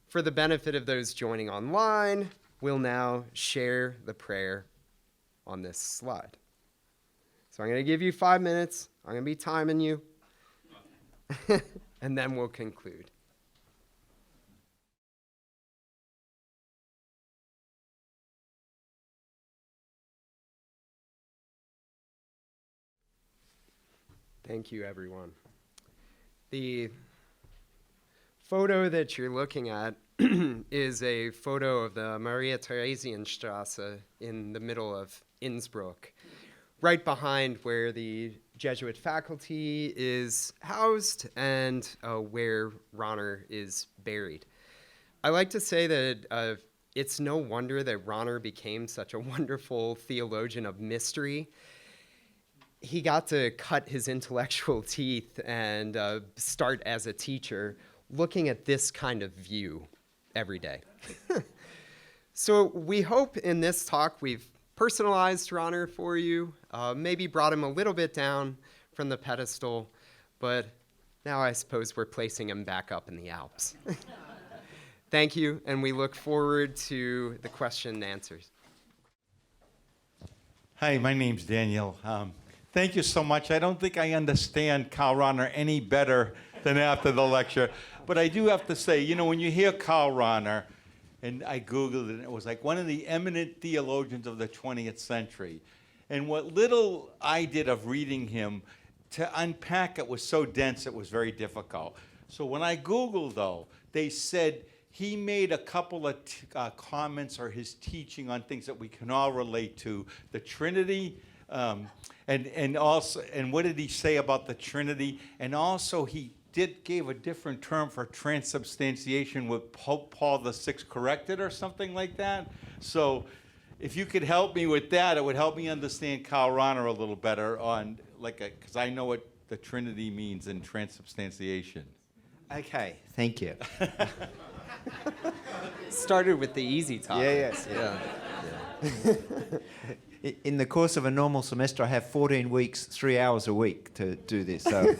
For the benefit of those joining online, we'll now share the prayer on this slide. So I'm going to give you 5 minutes. I'm going to be timing you. And then we'll conclude. Thank you, everyone. The photo that you're looking at is a photo of the Maria Theresienstrasse in the middle of Innsbruck, right behind where the Jesuit faculty is housed and where Rahner is buried. I like to say that it's no wonder that Rahner became such a wonderful theologian of mystery. He got to cut his intellectual teeth and start as a teacher looking at this kind of view every day. So we hope in this talk we've personalized Rahner for you, maybe brought him a little bit down from the pedestal, but now I suppose we're placing him back up in the Alps. Thank you, and we look forward to the question and answers. Hi, my name's Daniel. Thank you so much. I don't think I understand Karl Rahner any better than after the lecture, but I do have to say, you know, when you hear Karl Rahner, and I Googled it, and it was like one of the eminent theologians of the 20th century. And what little I did of reading him, to unpack it was so dense it was very difficult. So when I Googled, though, they said he made a couple of comments or his teaching on things that we can all relate to, the Trinity, and also, and what did he say about the Trinity? And also he gave a different term for transubstantiation with Pope Paul VI corrected or something like that. So if you could help me with that, it would help me understand Karl Rahner a little better on, because I know what the Trinity means in transubstantiation. Okay, thank you. Started with the easy topic. Yes. In the course of a normal semester, I have 14 weeks, 3 hours a week to do this, so,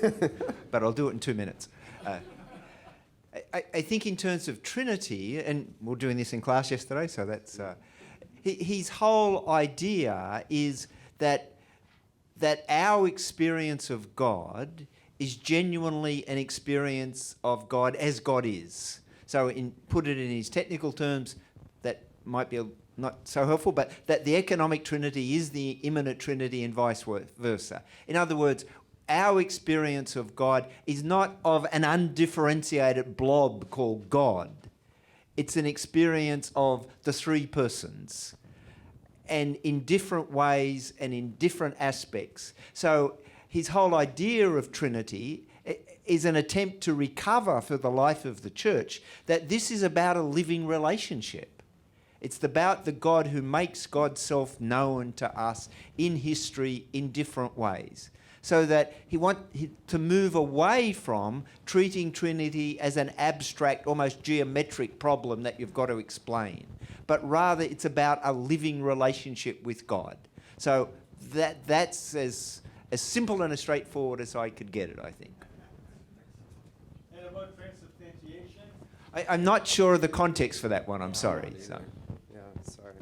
but I'll do it in 2 minutes. I think in terms of Trinity, and we were doing this in class yesterday, so that's... his whole idea is that our experience of God is genuinely an experience of God as God is. So put it in his technical terms, that might be not so helpful, but that the economic Trinity is the immanent Trinity and vice versa. In other words, our experience of God is not of an undifferentiated blob called God. It's an experience of the three persons, and in different ways and in different aspects. So his whole idea of Trinity is an attempt to recover for the life of the church that this is about a living relationship. It's about the God who makes God's self known to us in history in different ways. So that he wants to move away from treating Trinity as an abstract, almost geometric problem that you've got to explain. But rather it's about a living relationship with God. So that's as simple and as straightforward as I could get it, I think. And about transubstantiation? I'm not sure of the context for that one, I'm sorry. So. Yeah, sorry.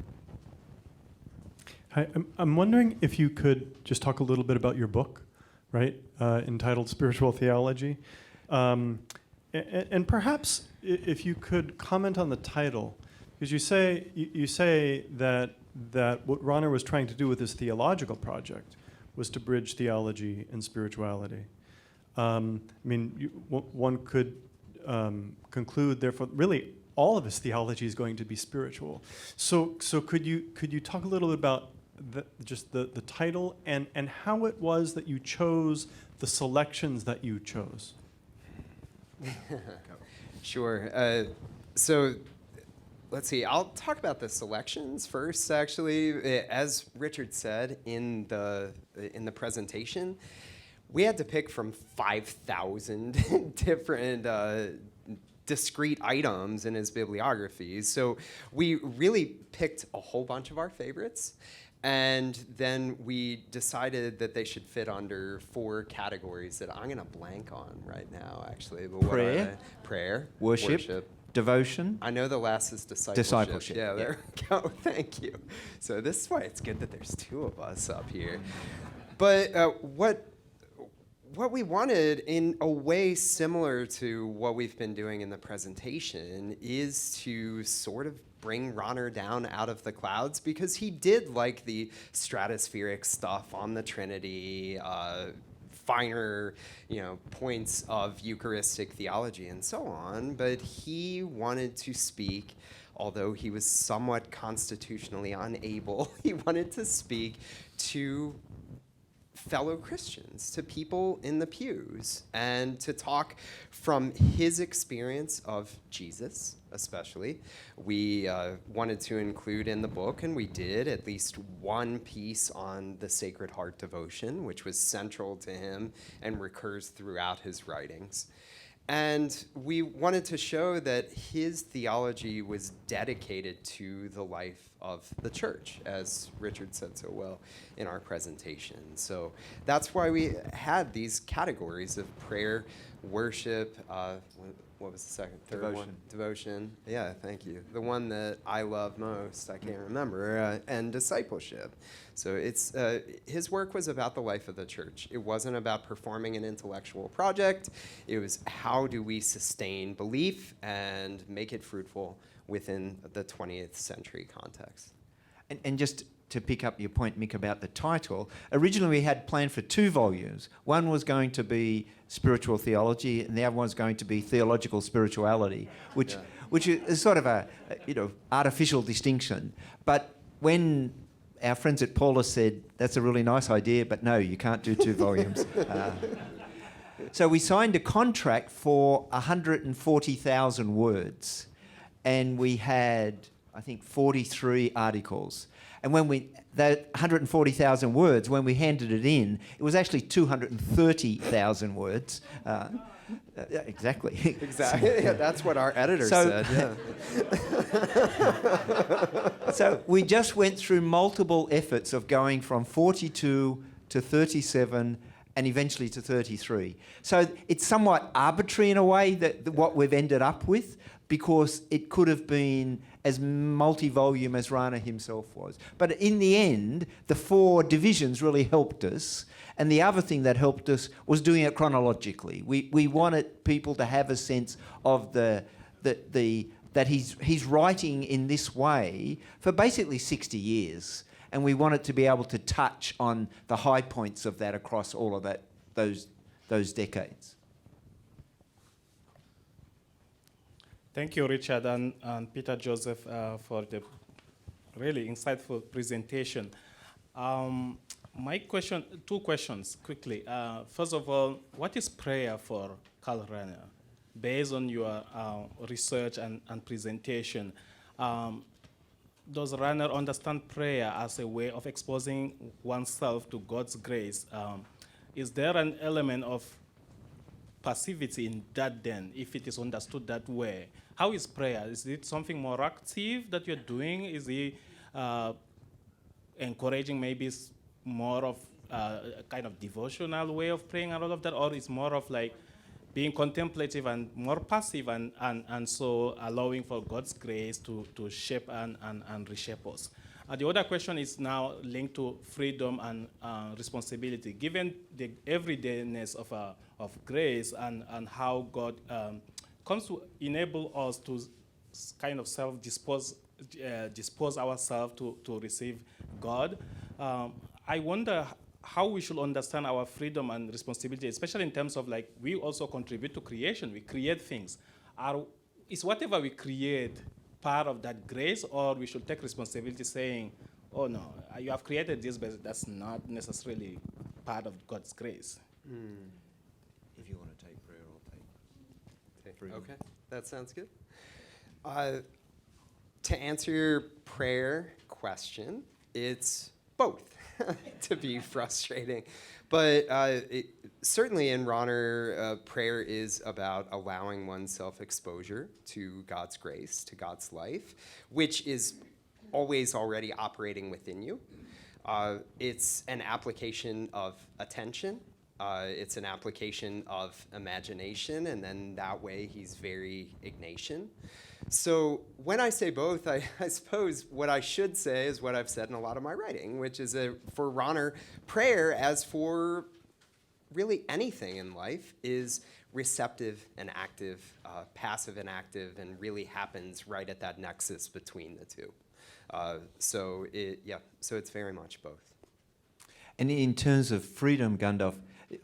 Hi, I'm wondering if you could just talk a little bit about your book, right, entitled Spiritual Theology. And perhaps if you could comment on the title, because you say that what Rahner was trying to do with his theological project was to bridge theology and spirituality. One could conclude, therefore, really all of his theology is going to be spiritual. So could you talk a little bit about just the title and how it was that you chose the selections that you chose? Sure. So let's see. I'll talk about the selections first. Actually, as Richard said in the presentation, we had to pick from 5,000 different discrete items in his bibliographies. So we really picked a whole bunch of our favorites. And then we decided that they should fit under 4 categories that I'm going to blank on right now, actually. But what are they? Prayer. Worship. Devotion. I know the last is discipleship. Yeah, there we go. Thank you. So this is why it's good that there's 2 of us up here. But what we wanted, in a way similar to what we've been doing in the presentation, is to sort of bring Rahner down out of the clouds, because he did like the stratospheric stuff on the Trinity, finer, points of Eucharistic theology and so on, but he wanted to speak, although he was somewhat constitutionally unable, he wanted to speak to fellow Christians, to people in the pews, and to talk from his experience of Jesus, especially. We wanted to include in the book, and we did, at least one piece on the Sacred Heart devotion, which was central to him and recurs throughout his writings. And we wanted to show that his theology was dedicated to the life of the church, as Richard said so well in our presentation. So that's why we had these categories of prayer, worship, what was the second? Third one? Devotion. Yeah, thank you. The one that I love most, I can't remember, and discipleship. So it's his work was about the life of the church. It wasn't about performing an intellectual project. It was how do we sustain belief and make it fruitful within the 20th century context. And just to pick up your point, Mick, about the title, originally we had planned for 2 volumes. One was going to be Spiritual Theology, and the other one was going to be Theological Spirituality, which is sort of a artificial distinction. But when our friends at Paulus said, that's a really nice idea, but no, you can't do 2 volumes. So we signed a contract for 140,000 words, and we had, I think, 43 articles. And when that 140,000 words, when we handed it in, it was actually 230,000 words. Exactly. Exactly. Yeah, that's what our editor said. Yeah. So we just went through multiple efforts of going from 42 to 37 and eventually to 33. So it's somewhat arbitrary in a way that what we've ended up with, because it could have been as multi-volume as Rahner himself was. But in the end, the 4 divisions really helped us. And the other thing that helped us was doing it chronologically. We wanted people to have a sense of that he's writing in this way for basically 60 years. And we wanted to be able to touch on the high points of that across all of those decades. Thank you, Richard and Peter Joseph, for the really insightful presentation. My question, 2 questions quickly. First of all, what is prayer for Karl Rahner? Based on your research and presentation, does Rahner understand prayer as a way of exposing oneself to God's grace? Is there an element of passivity in that then, if it is understood that way? How is prayer? Is it something more active that you're doing? Is it encouraging maybe more of a kind of devotional way of praying and all of that? Or is more of like being contemplative and more passive and so allowing for God's grace to shape and reshape us? The other question is now linked to freedom and responsibility. Given the everydayness of grace and how God comes to enable us to kind of dispose ourselves to receive God, I wonder how we should understand our freedom and responsibility, especially in terms of like we also contribute to creation. We create things. Is whatever we create part of that grace, or we should take responsibility saying, oh no, you have created this, but that's not necessarily part of God's grace? If you want to take prayer, I'll take freedom. Okay, that sounds good. To answer your prayer question, it's both, to be frustrating. But certainly in Rahner, prayer is about allowing oneself exposure to God's grace, to God's life, which is always already operating within you. It's an application of attention. It's an application of imagination, and then that way he's very Ignatian. So when I say both, I suppose what I should say is what I've said in a lot of my writing, which is for Rahner, prayer, as for really anything in life, is receptive and active, passive and active, and really happens right at that nexus between the two. So it's very much both. And in terms of freedom, Gundolf,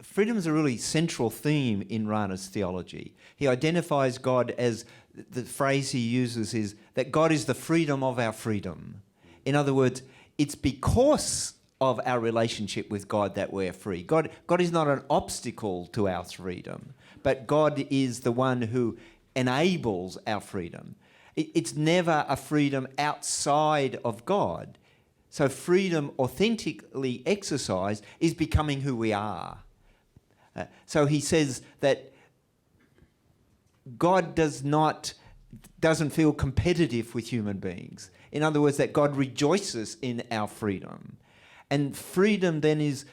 freedom is a really central theme in Rahner's theology. He identifies God as, the phrase he uses is that God is the freedom of our freedom. In other words, it's because of our relationship with God that we're free. God is not an obstacle to our freedom, but God is the one who enables our freedom. It's never a freedom outside of God. So freedom authentically exercised is becoming who we are. So he says that God doesn't feel competitive with human beings. In other words, that God rejoices in our freedom. And freedom then is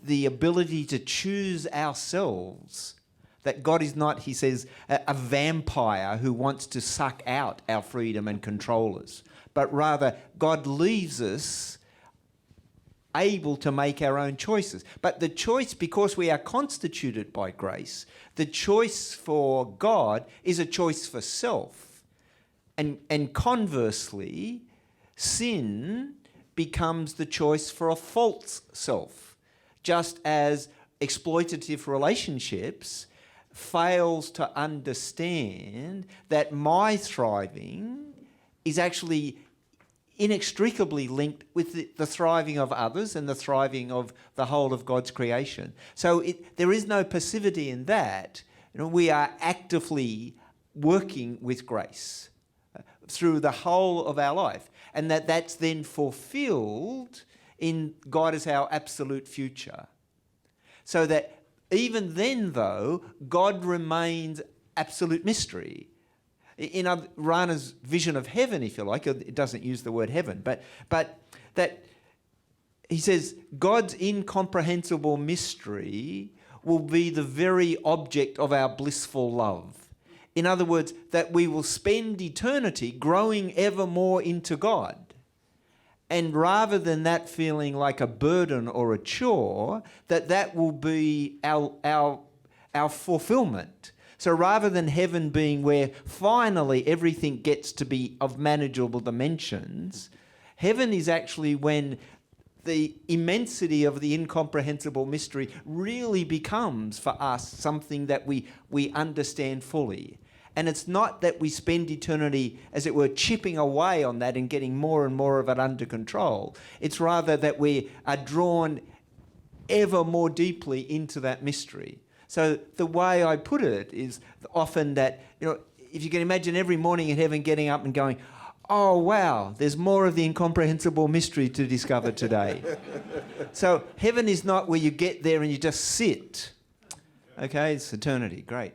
the ability to choose ourselves. That God is not, he says, a vampire who wants to suck out our freedom and control us. But rather, God leaves us able to make our own choices. But the choice, because we are constituted by grace, the choice for God is a choice for self. And conversely, sin becomes the choice for a false self. Just as exploitative relationships fails to understand that my thriving is actually inextricably linked with the thriving of others and the thriving of the whole of God's creation. So there is no passivity in that. We are actively working with grace through the whole of our life, and that's then fulfilled in God as our absolute future. So that even then, though, God remains absolute mystery. In Rahner's vision of heaven, if you like, it doesn't use the word heaven, but that he says God's incomprehensible mystery will be the very object of our blissful love. In other words, that we will spend eternity growing ever more into God. And rather than that feeling like a burden or a chore, that will be our fulfillment. So rather than heaven being where finally everything gets to be of manageable dimensions, heaven is actually when the immensity of the incomprehensible mystery really becomes for us something that we understand fully. And it's not that we spend eternity, as it were, chipping away on that and getting more and more of it under control. It's rather that we are drawn ever more deeply into that mystery. So the way I put it is often that, if you can imagine every morning in heaven getting up and going, oh wow, there's more of the incomprehensible mystery to discover today. So heaven is not where you get there and you just sit. Okay, it's eternity, great.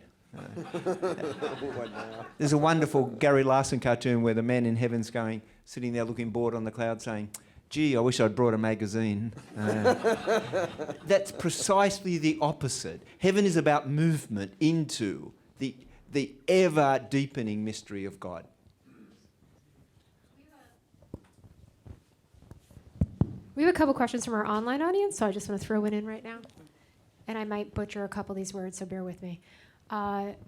There's a wonderful Gary Larson cartoon where the man in heaven's sitting there looking bored on the cloud saying, gee, I wish I'd brought a magazine. That's precisely the opposite. Heaven is about movement into the ever-deepening mystery of God. We have a couple questions from our online audience, so I just want to throw one in right now. And I might butcher a couple of these words, so bear with me.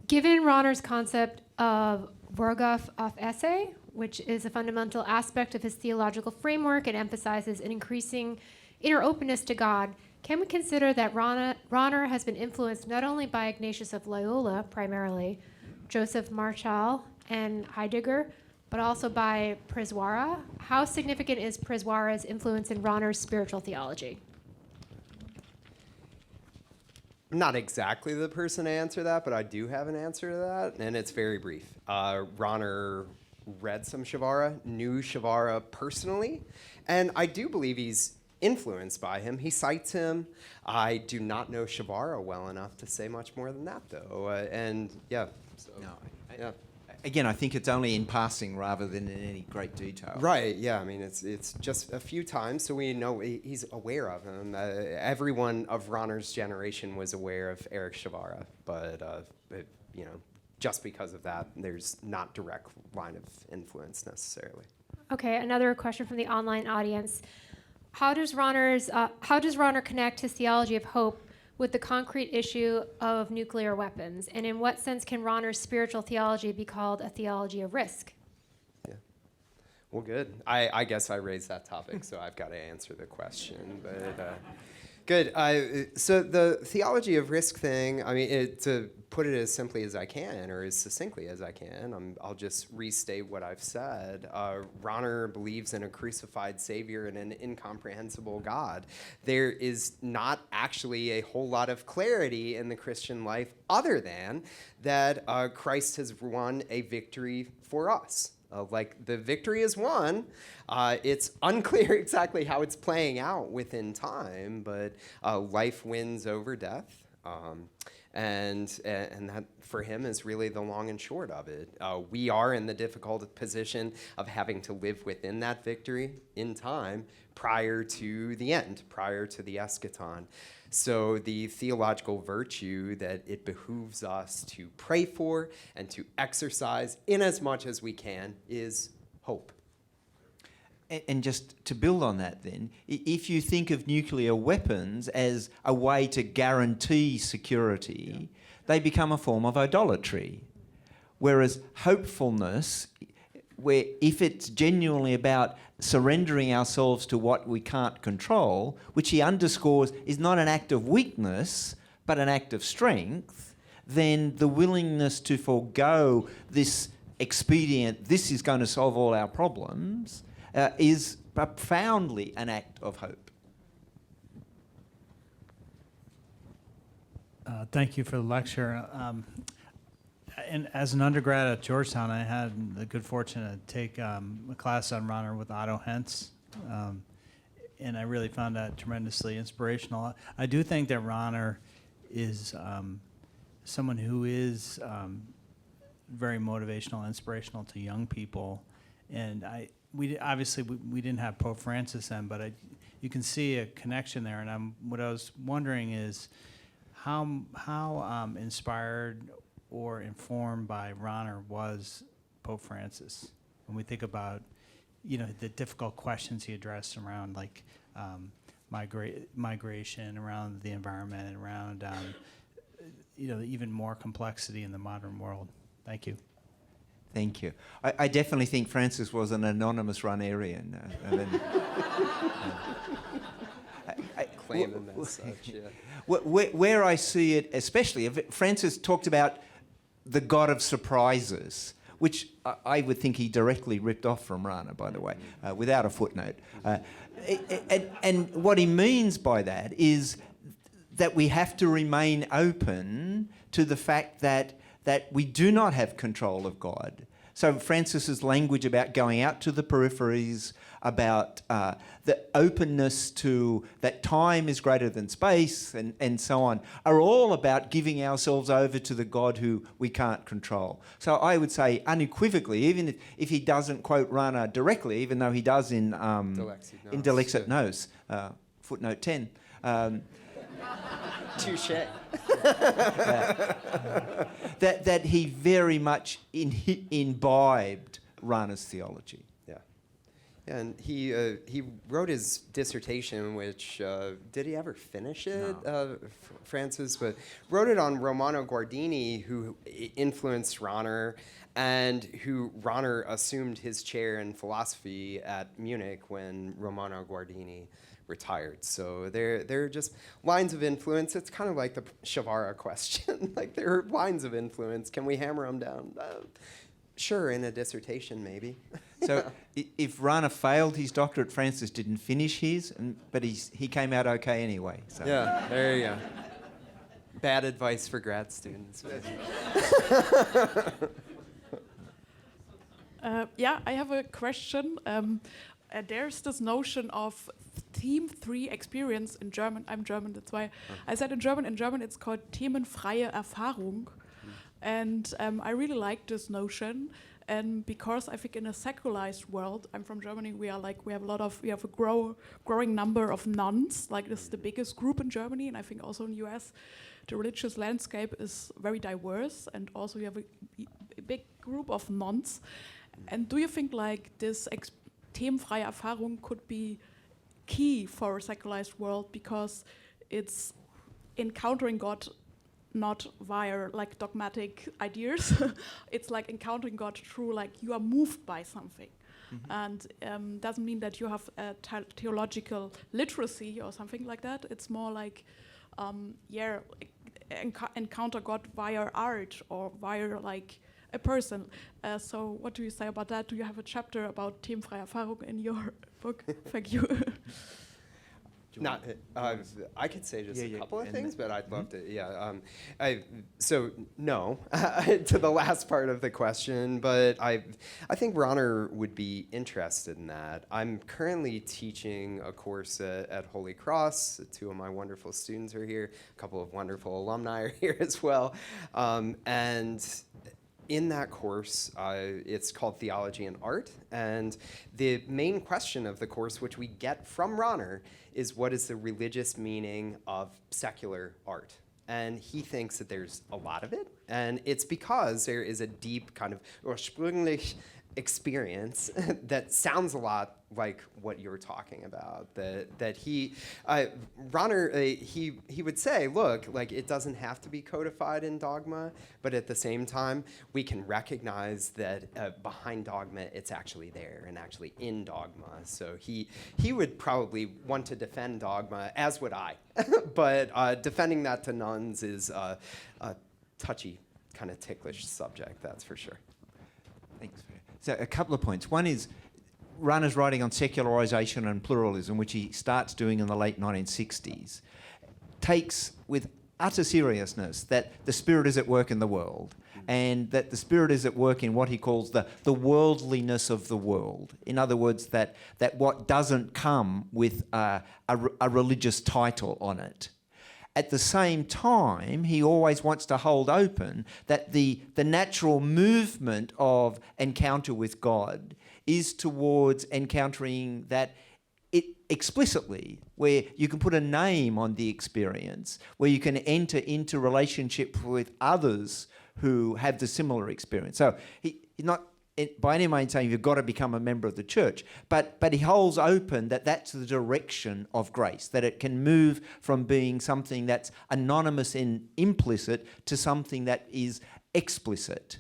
Given Rahner's concept of Vorgaf auf Esse, which is a fundamental aspect of his theological framework and emphasizes an increasing inner openness to God, can we consider that Rahner has been influenced not only by Ignatius of Loyola, primarily, Joseph Marchal, and Heidegger, but also by Priswara? How significant is Priswara's influence in Rahner's spiritual theology? I'm not exactly the person to answer that, but I do have an answer to that, and it's very brief. Rahner read some Shavara, knew Shavara personally, and I do believe he's influenced by him. He cites him. I do not know Shavara well enough to say much more than that, though. Again, I think it's only in passing rather than in any great detail. Right, yeah, I mean, it's just a few times, so we know he's aware of him. Everyone of Rahner's generation was aware of Eric Shavara, but just because of that, there's not direct line of influence necessarily. Okay, another question from the online audience. How does Rahner connect his theology of hope with the concrete issue of nuclear weapons? And in what sense can Rahner's spiritual theology be called a theology of risk? Yeah. Well, good. I guess I raised that topic, so I've got to answer the question. But good. So the theology of risk thing, I mean, to put it as simply as I can, or as succinctly as I can, I'll just restate what I've said. Rahner believes in a crucified Savior and an incomprehensible God. There is not actually a whole lot of clarity in the Christian life other than that Christ has won a victory for us. Like the victory is won. It's unclear exactly how it's playing out within time, but life wins over death. And that for him is really the long and short of it. We are in the difficult position of having to live within that victory in time prior to the end, prior to the eschaton. So the theological virtue that it behooves us to pray for and to exercise in as much as we can is hope. And just to build on that then, if you think of nuclear weapons as a way to guarantee security, they become a form of idolatry. Whereas hopefulness, where if it's genuinely about surrendering ourselves to what we can't control, which he underscores is not an act of weakness, but an act of strength, then the willingness to forego this expedient, this is going to solve all our problems, is profoundly an act of hope. Thank you for the lecture. And as an undergrad at Georgetown, I had the good fortune to take a class on Rahner with Otto Hentz, and I really found that tremendously inspirational. I do think that Rahner is someone who is very motivational, inspirational to young people, and we obviously didn't have Pope Francis then, but you can see a connection there. And what I was wondering is how inspired or informed by Rahner was Pope Francis when we think about the difficult questions he addressed around like migration, around the environment, around even more complexity in the modern world. Thank you. Thank you. I definitely think Francis was an anonymous Rahnerian. Claiming that such, yeah. Where I see it, especially, Francis talked about the God of surprises, which I would think he directly ripped off from Rahner, by the way, without a footnote. And what he means by that is that we have to remain open to the fact that we do not have control of God, So Francis's language about going out to the peripheries, about the openness to that time is greater than space and so on, are all about giving ourselves over to the God who we can't control. So I would say unequivocally, even if he doesn't quote Rahner directly, even though he does in Delexit Nos, footnote 10. Touché. that he very much imbibed Rahner's theology. Yeah, and he wrote his dissertation, which did he ever finish it, Francis? But wrote it on Romano Guardini, who influenced Rahner, and who Rahner assumed his chair in philosophy at Munich when Romano Guardini retired. So they're just lines of influence. It's kind of like the Shavara question. Like, there are lines of influence. Can we hammer them down? Sure, in a dissertation, maybe. So if Rahner failed his doctorate, Francis didn't finish his, but he came out okay anyway. So. Yeah, there you go. Bad advice for grad students. Yeah, I have a question. There's this notion of Theme 3 experience in German. I'm German, that's why I said in German. In German, it's called themenfreie Erfahrung. And I really like this notion. And because I think in a secularized world, I'm from Germany, we have a growing number of nuns. Like, this is the biggest group in Germany, and I think also in the US, the religious landscape is very diverse, and also you have a big group of nuns. And do you think like this themenfreie Erfahrung could be key for a secularized world, because it's encountering God not via like dogmatic ideas. It's like encountering God through, like, you are moved by something. And doesn't mean that you have a theological literacy or something like that. It's more like encounter God via art or via like a person. So what do you say about that? Do you have a chapter about themenfreie Erfahrung in your book? Thank you. I could say just a couple of things, but I'd love to. Yeah. So no, to the last part of the question, but I think Rahner would be interested in that. I'm currently teaching a course at Holy Cross. Two of my wonderful students are here. A couple of wonderful alumni are here as well, and in that course, it's called Theology and Art, and the main question of the course, which we get from Rahner, is what is the religious meaning of secular art? And he thinks that there's a lot of it, and it's because there is a deep kind of ursprünglich experience that sounds a lot like what you're talking about. That Rahner, he would say, look, like, it doesn't have to be codified in dogma, but at the same time, we can recognize that behind dogma, it's actually there and actually in dogma. So he would probably want to defend dogma, as would I. But defending that to nuns is a touchy, kind of ticklish subject, that's for sure. Thanks. So a couple of points. One is Rahner's writing on secularization and pluralism, which he starts doing in the late 1960s, takes with utter seriousness that the Spirit is at work in the world, and that the Spirit is at work in what he calls the worldliness of the world. In other words, that what doesn't come with a religious title on it. At the same time, he always wants to hold open that the natural movement of encounter with God is towards encountering that it explicitly, where you can put a name on the experience, where you can enter into relationship with others who have the similar experience. So he's not by any means saying you've got to become a member of the church, but he holds open that that's the direction of grace, that it can move from being something that's anonymous and implicit to something that is explicit.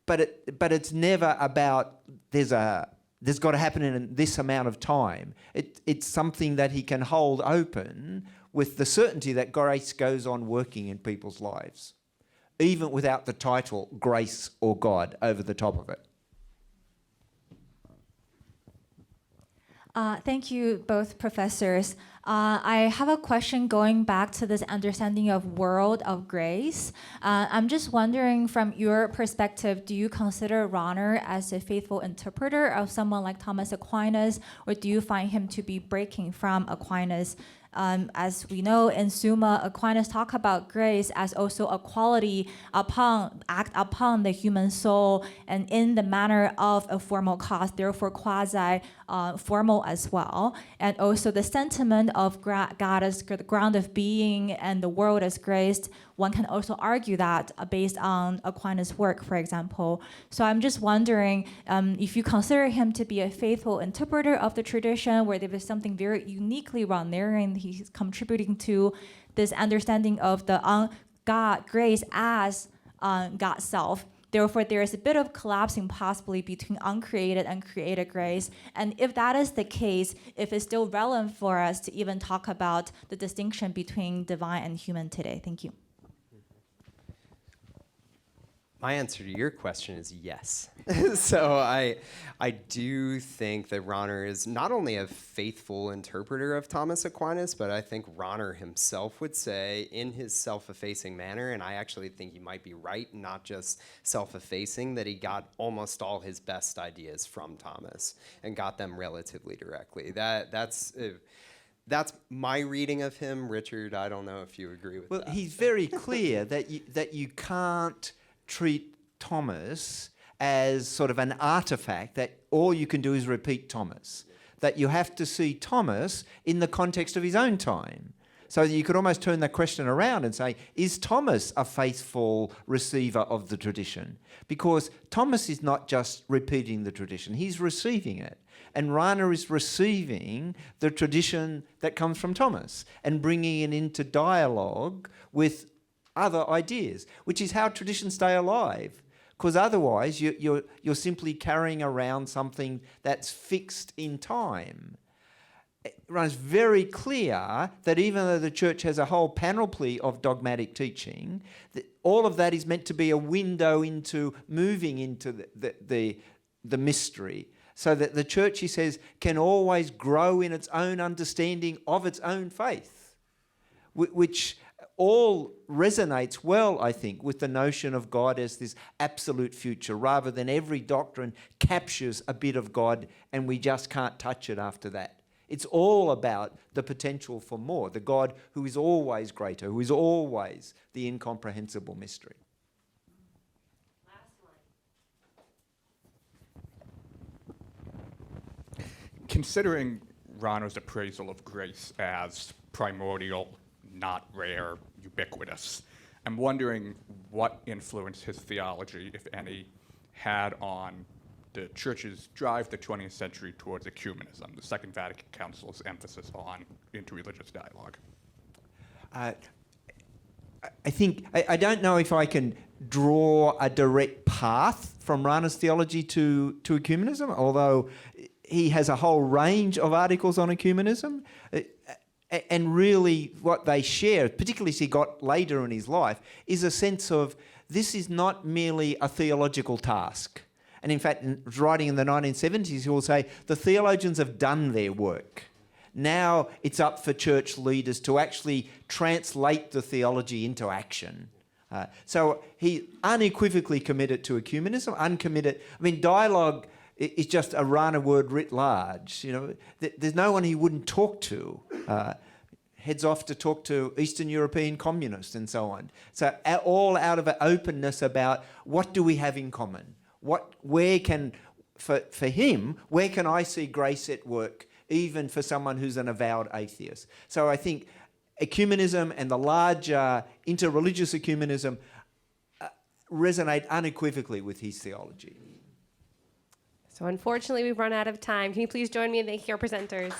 But it's never about there's got to happen in this amount of time. It's something that he can hold open with the certainty that grace goes on working in people's lives, even without the title grace or God over the top of it. Thank you, both professors. I have a question going back to this understanding of world of grace. I'm just wondering, from your perspective, do you consider Rahner as a faithful interpreter of someone like Thomas Aquinas, or do you find him to be breaking from Aquinas? As we know, in Summa, Aquinas talk about grace as also a quality act upon the human soul and in the manner of a formal cause, therefore quasi-formal as well. And also the sentiment of God as the ground of being and the world as grace. One can also argue that based on Aquinas' work, for example. So I'm just wondering if you consider him to be a faithful interpreter of the tradition, where there is something very uniquely Rahnerian he's contributing to this understanding of the God, grace as God's self. Therefore, there is a bit of collapsing possibly between uncreated and created grace. And if that is the case, if it's still relevant for us to even talk about the distinction between divine and human today. Thank you. My answer to your question is yes. So I do think that Rahner is not only a faithful interpreter of Thomas Aquinas, but I think Rahner himself would say in his self-effacing manner, and I actually think he might be right, not just self-effacing, that he got almost all his best ideas from Thomas and got them relatively directly. That's my reading of him. Richard, I don't know if you agree with that. Well, he's very clear that you can't treat Thomas as sort of an artifact, that all you can do is repeat Thomas, that you have to see Thomas in the context of his own time. So you could almost turn the question around and say, is Thomas a faithful receiver of the tradition? Because Thomas is not just repeating the tradition, he's receiving it. And Rahner is receiving the tradition that comes from Thomas and bringing it into dialogue with other ideas, which is how traditions stay alive. Because otherwise, you're simply carrying around something that's fixed in time. It's very clear that even though the church has a whole panoply of dogmatic teaching, all of that is meant to be a window into moving into the mystery, so that the church, he says, can always grow in its own understanding of its own faith, which all resonates well, I think, with the notion of God as this absolute future, rather than every doctrine captures a bit of God and we just can't touch it after that. It's all about the potential for more, the God who is always greater, who is always the incomprehensible mystery. Considering Rahner's appraisal of grace as primordial, not rare, ubiquitous, I'm wondering what influence his theology, if any, had on the Church's drive the 20th century towards ecumenism, the Second Vatican Council's emphasis on interreligious dialogue. I think, I don't know if I can draw a direct path from Rahner's theology to ecumenism, although he has a whole range of articles on ecumenism. And really what they share, particularly as he got later in his life, is a sense of this is not merely a theological task. And in fact, writing in the 1970s, he will say, the theologians have done their work. Now it's up for church leaders to actually translate the theology into action. So he unequivocally committed to ecumenism, uncommitted. I mean, dialogue is just a Rahner word writ large. You know, there's no one he wouldn't talk to. Heads off to talk to Eastern European communists and so on. So all out of an openness about what do we have in common? Where can, for him, where can I see grace at work, even for someone who's an avowed atheist? So I think ecumenism and the larger interreligious ecumenism resonate unequivocally with his theology. So unfortunately, we've run out of time. Can you please join me in thanking our presenters?